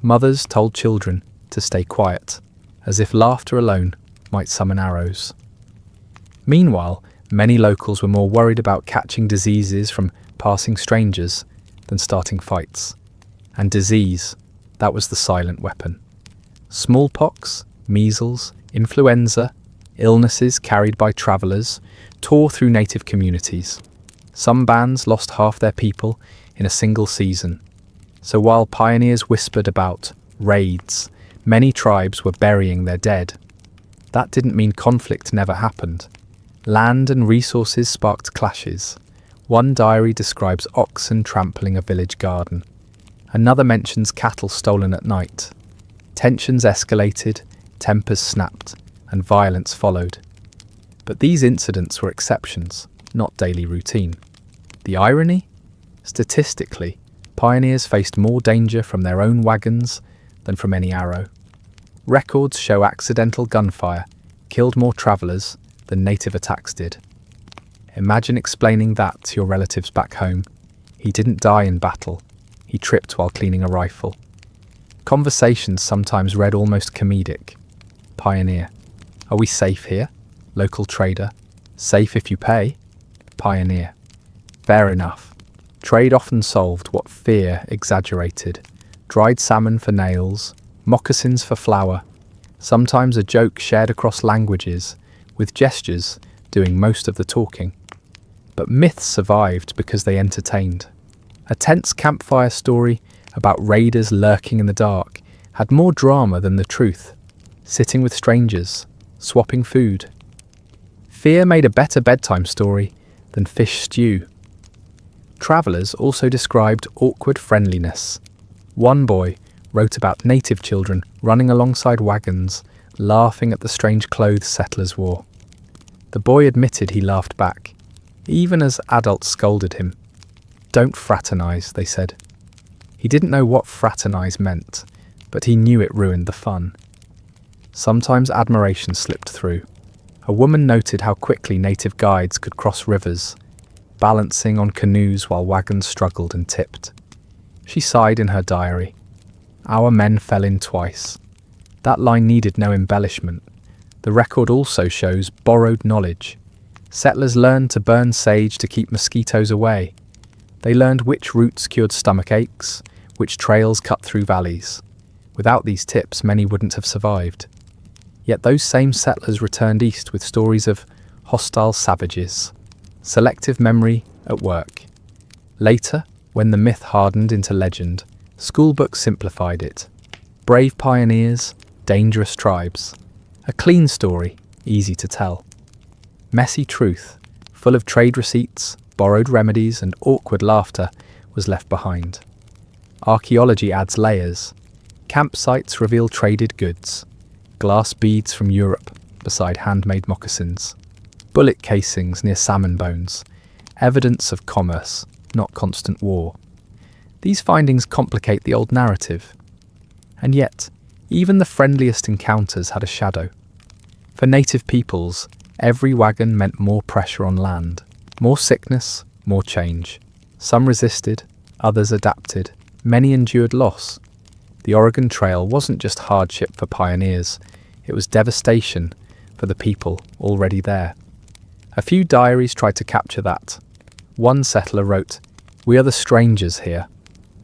Mothers told children to stay quiet, as if laughter alone might summon arrows. Meanwhile, many locals were more worried about catching diseases from passing strangers than starting fights. And disease, that was the silent weapon. Smallpox, measles, influenza, illnesses carried by travellers tore through native communities. Some bands lost half their people in a single season. So while pioneers whispered about raids, many tribes were burying their dead. That didn't mean conflict never happened. Land and resources sparked clashes. One diary describes oxen trampling a village garden. Another mentions cattle stolen at night. Tensions escalated, tempers snapped, and violence followed. But these incidents were exceptions, not daily routine. The irony? Statistically, pioneers faced more danger from their own wagons than from any arrow. Records show accidental gunfire killed more travellers than native attacks did. Imagine explaining that to your relatives back home. He didn't die in battle. He tripped while cleaning a rifle. Conversations sometimes read almost comedic. Pioneer. Are we safe here? Local trader. Safe if you pay? Pioneer. Fair enough. Trade often solved what fear exaggerated. Dried salmon for nails, moccasins for flour. Sometimes a joke shared across languages, with gestures doing most of the talking. But myths survived because they entertained. A tense campfire story about raiders lurking in the dark had more drama than the truth, sitting with strangers, swapping food. Fear made a better bedtime story than fish stew. Travellers also described awkward friendliness. One boy wrote about native children running alongside wagons, laughing at the strange clothes settlers wore. The boy admitted he laughed back, even as adults scolded him. Don't fraternise, they said. He didn't know what fraternise meant, but he knew it ruined the fun. Sometimes admiration slipped through. A woman noted how quickly native guides could cross rivers, balancing on canoes while wagons struggled and tipped. She sighed in her diary. Our men fell in twice. That line needed no embellishment. The record also shows borrowed knowledge. Settlers learned to burn sage to keep mosquitoes away. They learned which routes cured stomach aches, which trails cut through valleys. Without these tips, many wouldn't have survived. Yet those same settlers returned east with stories of hostile savages. Selective memory at work. Later, when the myth hardened into legend, schoolbooks simplified it. Brave pioneers, dangerous tribes. A clean story, easy to tell. Messy truth, full of trade receipts, borrowed remedies and awkward laughter, was left behind. Archaeology adds layers. Campsites reveal traded goods. Glass beads from Europe beside handmade moccasins. Bullet casings near salmon bones. Evidence of commerce, not constant war. These findings complicate the old narrative. And yet, even the friendliest encounters had a shadow. For native peoples, every wagon meant more pressure on land. More sickness, more change. Some resisted, others adapted. Many endured loss. The Oregon Trail wasn't just hardship for pioneers, it was devastation for the people already there. A few diaries tried to capture that. One settler wrote, "We are the strangers here,"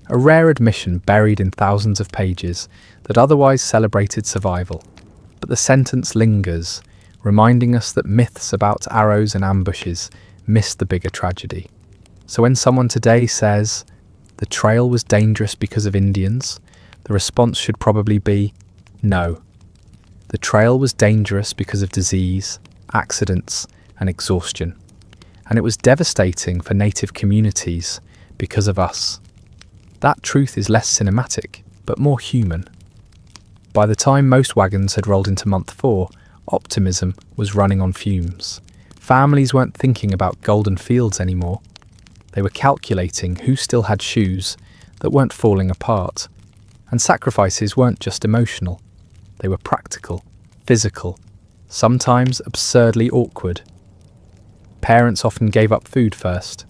a rare admission buried in thousands of pages that otherwise celebrated survival. But the sentence lingers, reminding us that myths about arrows and ambushes miss the bigger tragedy. So when someone today says, the trail was dangerous because of Indians, the response should probably be, no. The trail was dangerous because of disease, accidents, and exhaustion. And it was devastating for native communities because of us. That truth is less cinematic, but more human. By the time most wagons had rolled into month 4, optimism was running on fumes. Families weren't thinking about golden fields anymore. They were calculating who still had shoes that weren't falling apart. And sacrifices weren't just emotional. They were practical, physical, sometimes absurdly awkward. Parents often gave up food first.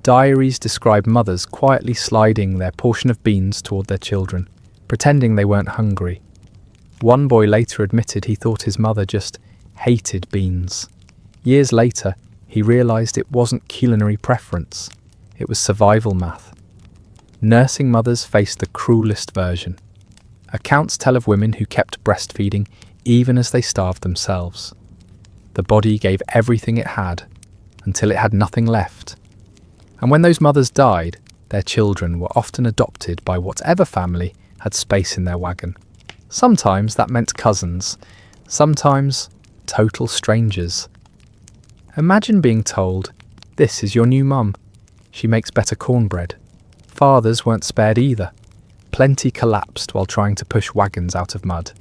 Diaries describe mothers quietly sliding their portion of beans toward their children, pretending they weren't hungry. One boy later admitted he thought his mother just hated beans. Years later, he realised it wasn't culinary preference, it was survival math. Nursing mothers faced the cruelest version. Accounts tell of women who kept breastfeeding even as they starved themselves. The body gave everything it had, until it had nothing left. And when those mothers died, their children were often adopted by whatever family had space in their wagon. Sometimes that meant cousins, sometimes total strangers. Imagine being told, "This is your new mum. She makes better cornbread." Fathers weren't spared either. Plenty collapsed while trying to push wagons out of mud.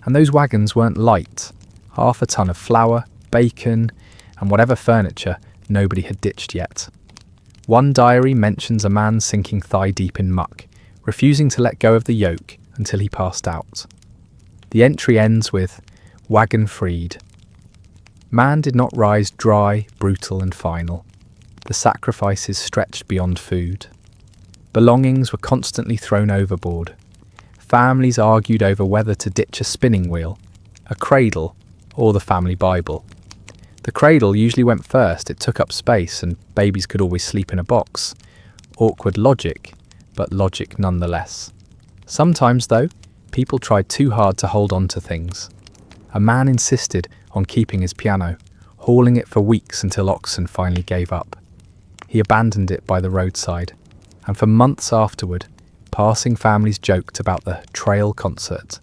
And those wagons weren't light. Half a ton of flour, bacon, and whatever furniture nobody had ditched yet. One diary mentions a man sinking thigh-deep in muck, refusing to let go of the yoke until he passed out. The entry ends with, "Wagon freed." Man did not rise dry, brutal and final. The sacrifices stretched beyond food. Belongings were constantly thrown overboard. Families argued over whether to ditch a spinning wheel, a cradle, or the family Bible. The cradle usually went first, it took up space and babies could always sleep in a box. Awkward logic, but logic nonetheless. Sometimes, though, people tried too hard to hold on to things. A man insisted on keeping his piano, hauling it for weeks until oxen finally gave up. He abandoned it by the roadside, and for months afterward, passing families joked about the trail concert.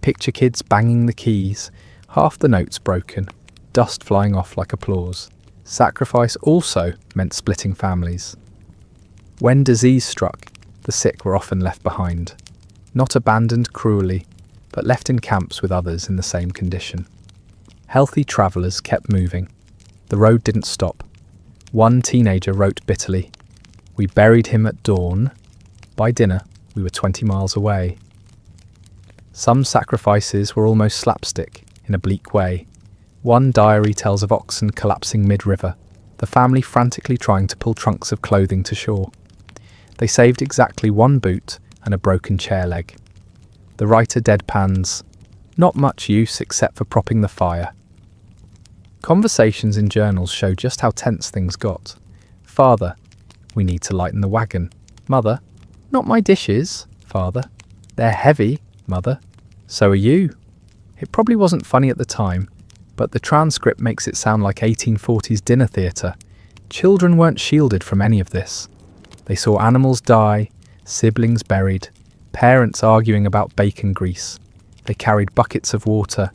Picture kids banging the keys, half the notes broken, dust flying off like applause. Sacrifice also meant splitting families. When disease struck, the sick were often left behind, not abandoned cruelly, but left in camps with others in the same condition. Healthy travellers kept moving. The road didn't stop. One teenager wrote bitterly, "We buried him at dawn. By dinner, we were 20 miles away." Some sacrifices were almost slapstick, in a bleak way. One diary tells of oxen collapsing mid-river, the family frantically trying to pull trunks of clothing to shore. They saved exactly one boot and a broken chair leg. The writer deadpans, "Not much use except for propping the fire." Conversations in journals show just how tense things got. Father, "We need to lighten the wagon." Mother, "Not my dishes, Father. They're heavy, Mother. So are you." It probably wasn't funny at the time, but the transcript makes it sound like 1840s dinner theatre. Children weren't shielded from any of this. They saw animals die, siblings buried, parents arguing about bacon grease. They carried buckets of water,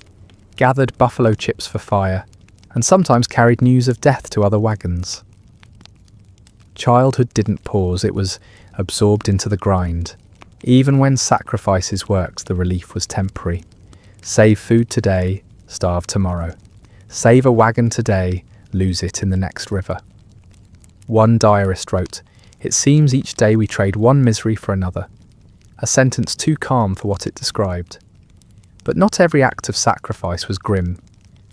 gathered buffalo chips for fire, and sometimes carried news of death to other wagons. Childhood didn't pause, it was absorbed into the grind. Even when sacrifices worked, the relief was temporary. Save food today, starve tomorrow. Save a wagon today, lose it in the next river. One diarist wrote, "It seems each day we trade one misery for another." A sentence too calm for what it described. But not every act of sacrifice was grim.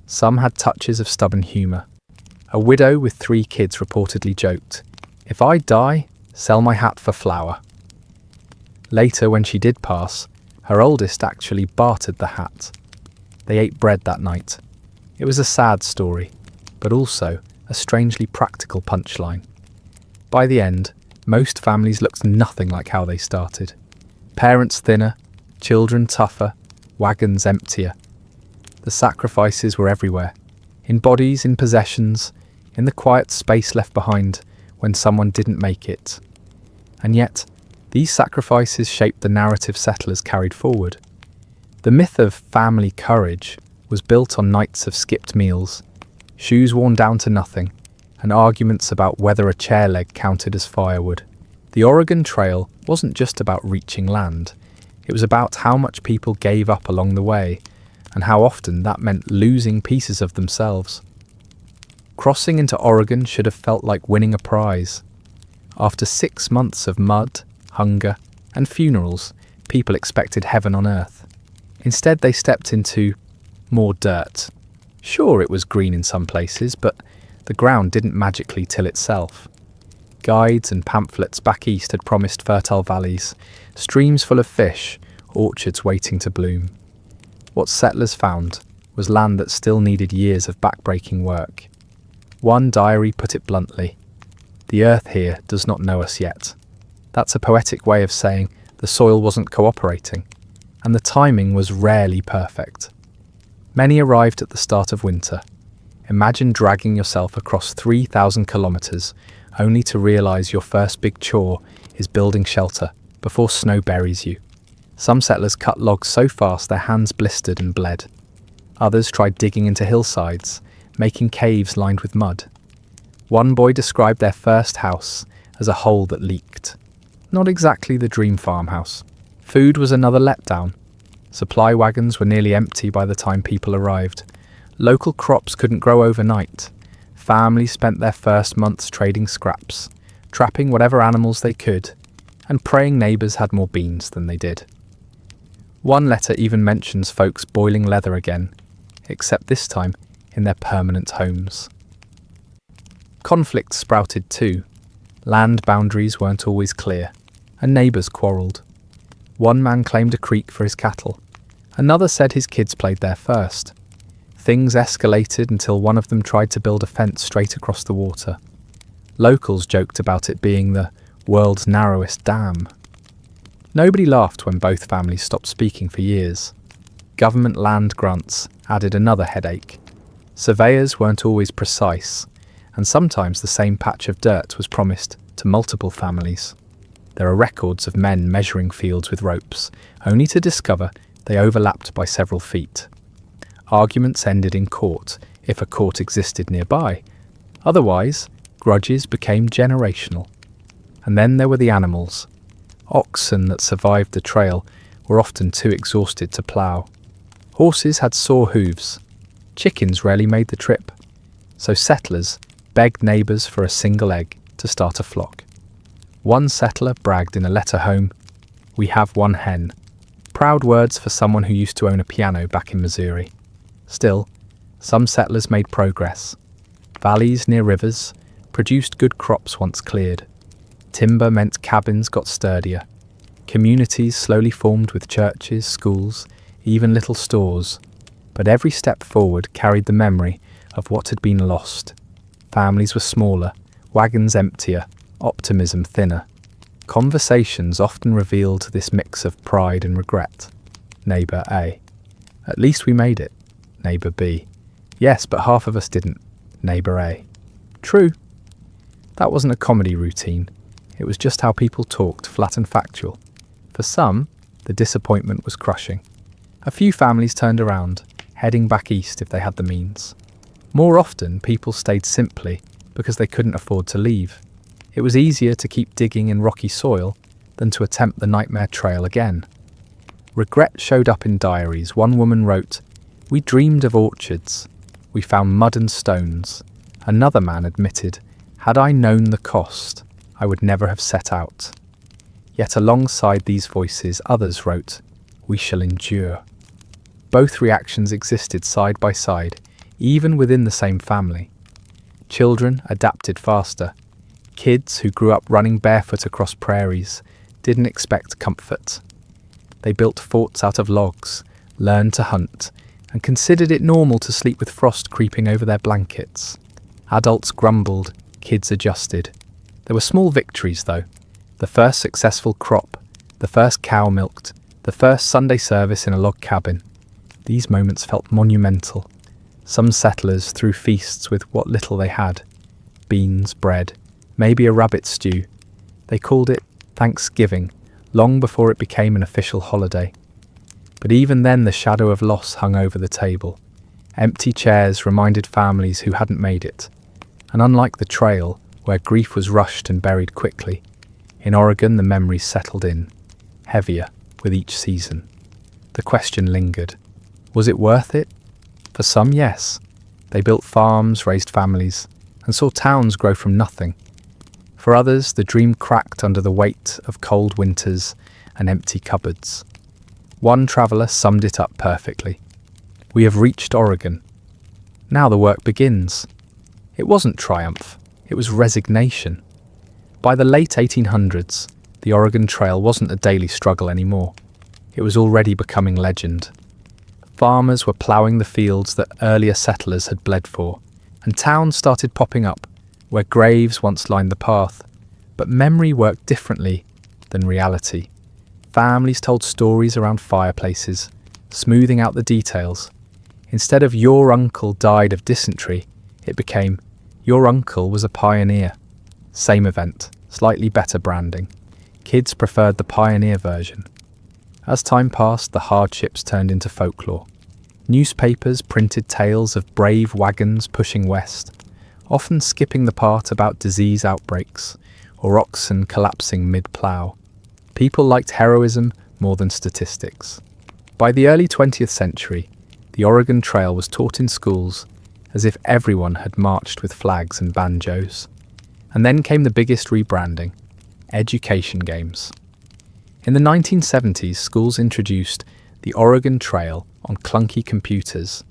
Some had touches of stubborn humour. A widow with 3 kids reportedly joked, "If I die, sell my hat for flour." Later, when she did pass, her oldest actually bartered the hat. They ate bread that night. It was a sad story, but also a strangely practical punchline. By the end, most families looked nothing like how they started. Parents thinner, children tougher, wagons emptier. The sacrifices were everywhere, in bodies, in possessions, in the quiet space left behind when someone didn't make it. And yet, these sacrifices shaped the narrative settlers carried forward. The myth of family courage was built on nights of skipped meals, shoes worn down to nothing, and arguments about whether a chair leg counted as firewood. The Oregon Trail wasn't just about reaching land. It was about how much people gave up along the way, and how often that meant losing pieces of themselves. Crossing into Oregon should have felt like winning a prize. After 6 months of mud, hunger, and funerals, people expected heaven on earth. Instead, they stepped into more dirt. Sure, it was green in some places, but the ground didn't magically till itself. Guides and pamphlets back east had promised fertile valleys, streams full of fish, orchards waiting to bloom. What settlers found was land that still needed years of backbreaking work. One diary put it bluntly, "The earth here does not know us yet." That's a poetic way of saying the soil wasn't cooperating, and the timing was rarely perfect. Many arrived at the start of winter. Imagine dragging yourself across 3,000 kilometres only to realise your first big chore is building shelter before snow buries you. Some settlers cut logs so fast their hands blistered and bled. Others tried digging into hillsides, making caves lined with mud. One boy described their first house as a hole that leaked. Not exactly the dream farmhouse, Food was another letdown. Supply wagons were nearly empty by the time people arrived. Local crops couldn't grow overnight. Families spent their first months trading scraps, trapping whatever animals they could, and praying neighbours had more beans than they did. One letter even mentions folks boiling leather again, except this time in their permanent homes. Conflict sprouted too. Land boundaries weren't always clear, and neighbours quarrelled. One man claimed a creek for his cattle. Another said his kids played there first. Things escalated until one of them tried to build a fence straight across the water. Locals joked about it being the world's narrowest dam. Nobody laughed when both families stopped speaking for years. Government land grants added another headache. Surveyors weren't always precise, and sometimes the same patch of dirt was promised to multiple families. There are records of men measuring fields with ropes, only to discover they overlapped by several feet. Arguments ended in court, if a court existed nearby. Otherwise, grudges became generational. And then there were the animals. Oxen that survived the trail were often too exhausted to plough. Horses had sore hooves. Chickens rarely made the trip. So settlers begged neighbours for a single egg to start a flock. One settler bragged in a letter home, "We have one hen." Proud words for someone who used to own a piano back in Missouri. Still, some settlers made progress. Valleys near rivers produced good crops once cleared. Timber meant cabins got sturdier. Communities slowly formed with churches, schools, even little stores. But every step forward carried the memory of what had been lost. Families were smaller, wagons emptier, optimism thinner. Conversations often revealed this mix of pride and regret. Neighbour A: "At least we made it." Neighbour B: "Yes, but half of us didn't." Neighbour A: "True." That wasn't a comedy routine. It was just how people talked, flat and factual. For some, the disappointment was crushing. A few families turned around, heading back east if they had the means. More often, people stayed simply because they couldn't afford to leave. It was easier to keep digging in rocky soil than to attempt the nightmare trail again. Regret showed up in diaries. One woman wrote, "We dreamed of orchards. We found mud and stones." Another man admitted, "Had I known the cost, I would never have set out." Yet alongside these voices, others wrote, "We shall endure." Both reactions existed side by side, even within the same family. Children adapted faster. Kids who grew up running barefoot across prairies didn't expect comfort. They built forts out of logs, learned to hunt, and considered it normal to sleep with frost creeping over their blankets. Adults grumbled, kids adjusted. There were small victories though. The first successful crop, the first cow milked, the first Sunday service in a log cabin. These moments felt monumental. Some settlers threw feasts with what little they had. Beans, bread, maybe a rabbit stew. They called it Thanksgiving, long before it became an official holiday. But even then the shadow of loss hung over the table. Empty chairs reminded families who hadn't made it. And unlike the trail, where grief was rushed and buried quickly, in Oregon the memories settled in, heavier with each season. The question lingered. Was it worth it? For some, yes. They built farms, raised families, and saw towns grow from nothing. For others, the dream cracked under the weight of cold winters and empty cupboards. One traveller summed it up perfectly. "We have reached Oregon. Now the work begins." It wasn't triumph, it was resignation. By the late 1800s, the Oregon Trail wasn't a daily struggle anymore. It was already becoming legend. Farmers were ploughing the fields that earlier settlers had bled for, and towns started popping up where graves once lined the path. But memory worked differently than reality. Families told stories around fireplaces, smoothing out the details. Instead of "your uncle died of dysentery," it became "your uncle was a pioneer." Same event, slightly better branding. Kids preferred the pioneer version. As time passed, the hardships turned into folklore. Newspapers printed tales of brave wagons pushing west, often skipping the part about disease outbreaks or oxen collapsing mid-plough. People liked heroism more than statistics. By the early 20th century, the Oregon Trail was taught in schools as if everyone had marched with flags and banjos. And then came the biggest rebranding: education games. In the 1970s, schools introduced the Oregon Trail on clunky computers.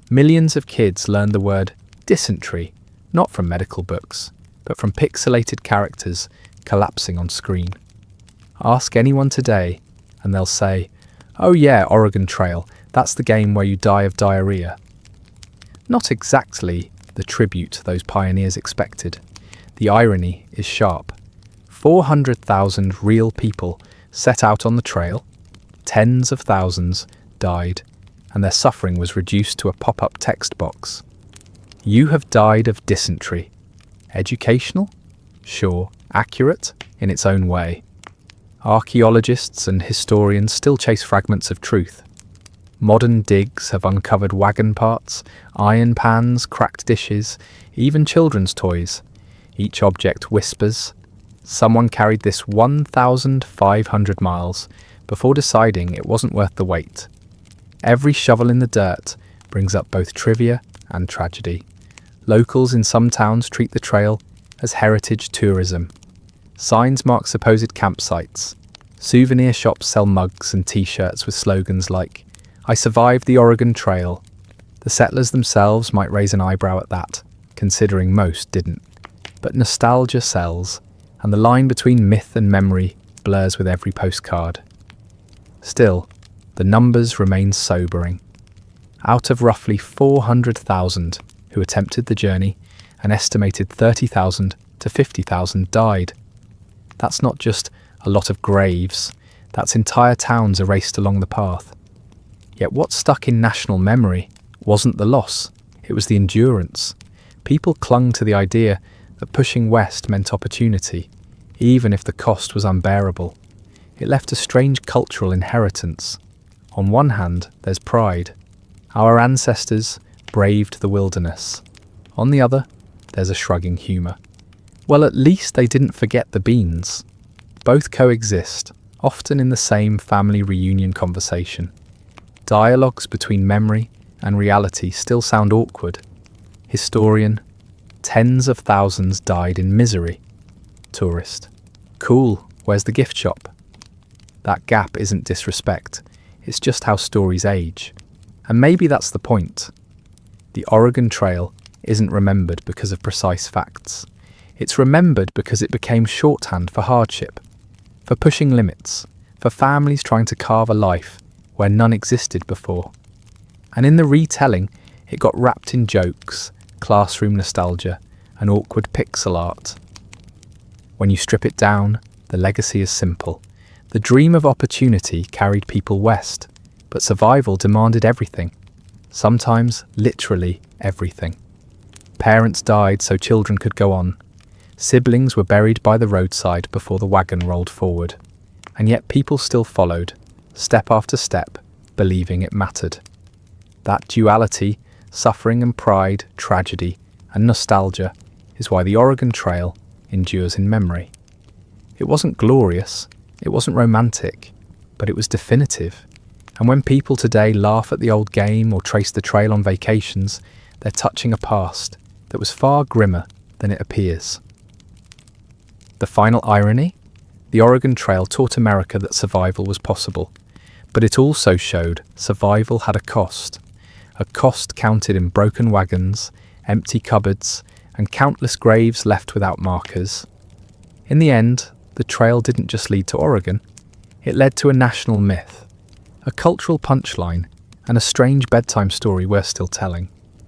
Millions of kids learned the word dysentery, not from medical books, but from pixelated characters collapsing on screen. Ask anyone today, and they'll say, "Oh yeah, Oregon Trail, that's the game where you die of diarrhea." Not exactly the tribute those pioneers expected. The irony is sharp. 400,000 real people set out on the trail, tens of thousands died, and their suffering was reduced to a pop-up text box. You have died of dysentery. Educational? Sure. Accurate? In its own way. Archaeologists and historians still chase fragments of truth. Modern digs have uncovered wagon parts, iron pans, cracked dishes, even children's toys. Each object whispers, someone carried this 1,500 miles before deciding it wasn't worth the wait. Every shovel in the dirt brings up both trivia and tragedy. Locals in some towns treat the trail as heritage tourism. Signs mark supposed campsites. Souvenir shops sell mugs and t-shirts with slogans like, "I survived the Oregon Trail." The settlers themselves might raise an eyebrow at that, considering most didn't. But nostalgia sells, and the line between myth and memory blurs with every postcard. Still, the numbers remain sobering. Out of roughly 400,000 who attempted the journey, an estimated 30,000 to 50,000 died. That's not just a lot of graves, that's entire towns erased along the path. Yet what stuck in national memory wasn't the loss, it was the endurance. People clung to the idea that pushing west meant opportunity, even if the cost was unbearable. It left a strange cultural inheritance. On one hand, there's pride. Our ancestors braved the wilderness. On the other, there's a shrugging humour. Well, at least they didn't forget the beans. Both coexist, often in the same family reunion conversation. Dialogues between memory and reality still sound awkward. Historian: tens of thousands died in misery. Tourist: cool, where's the gift shop? That gap isn't disrespect, it's just how stories age. And maybe that's the point. The Oregon Trail isn't remembered because of precise facts. It's remembered because it became shorthand for hardship, for pushing limits, for families trying to carve a life where none existed before. And in the retelling, it got wrapped in jokes, classroom nostalgia, and awkward pixel art. When you strip it down, the legacy is simple. The dream of opportunity carried people west, but survival demanded everything. Sometimes literally everything. Parents died so children could go on. Siblings were buried by the roadside before the wagon rolled forward. And yet people still followed, step after step, believing it mattered. That duality, suffering and pride, tragedy and nostalgia, is why the Oregon Trail endures in memory. It wasn't glorious, it wasn't romantic, but it was definitive. And when people today laugh at the old game or trace the trail on vacations, they're touching a past that was far grimmer than it appears. The final irony? The Oregon Trail taught America that survival was possible, but it also showed survival had a cost counted in broken wagons, empty cupboards, and countless graves left without markers. In the end, the trail didn't just lead to Oregon, it led to a national myth, a cultural punchline, and a strange bedtime story we're still telling.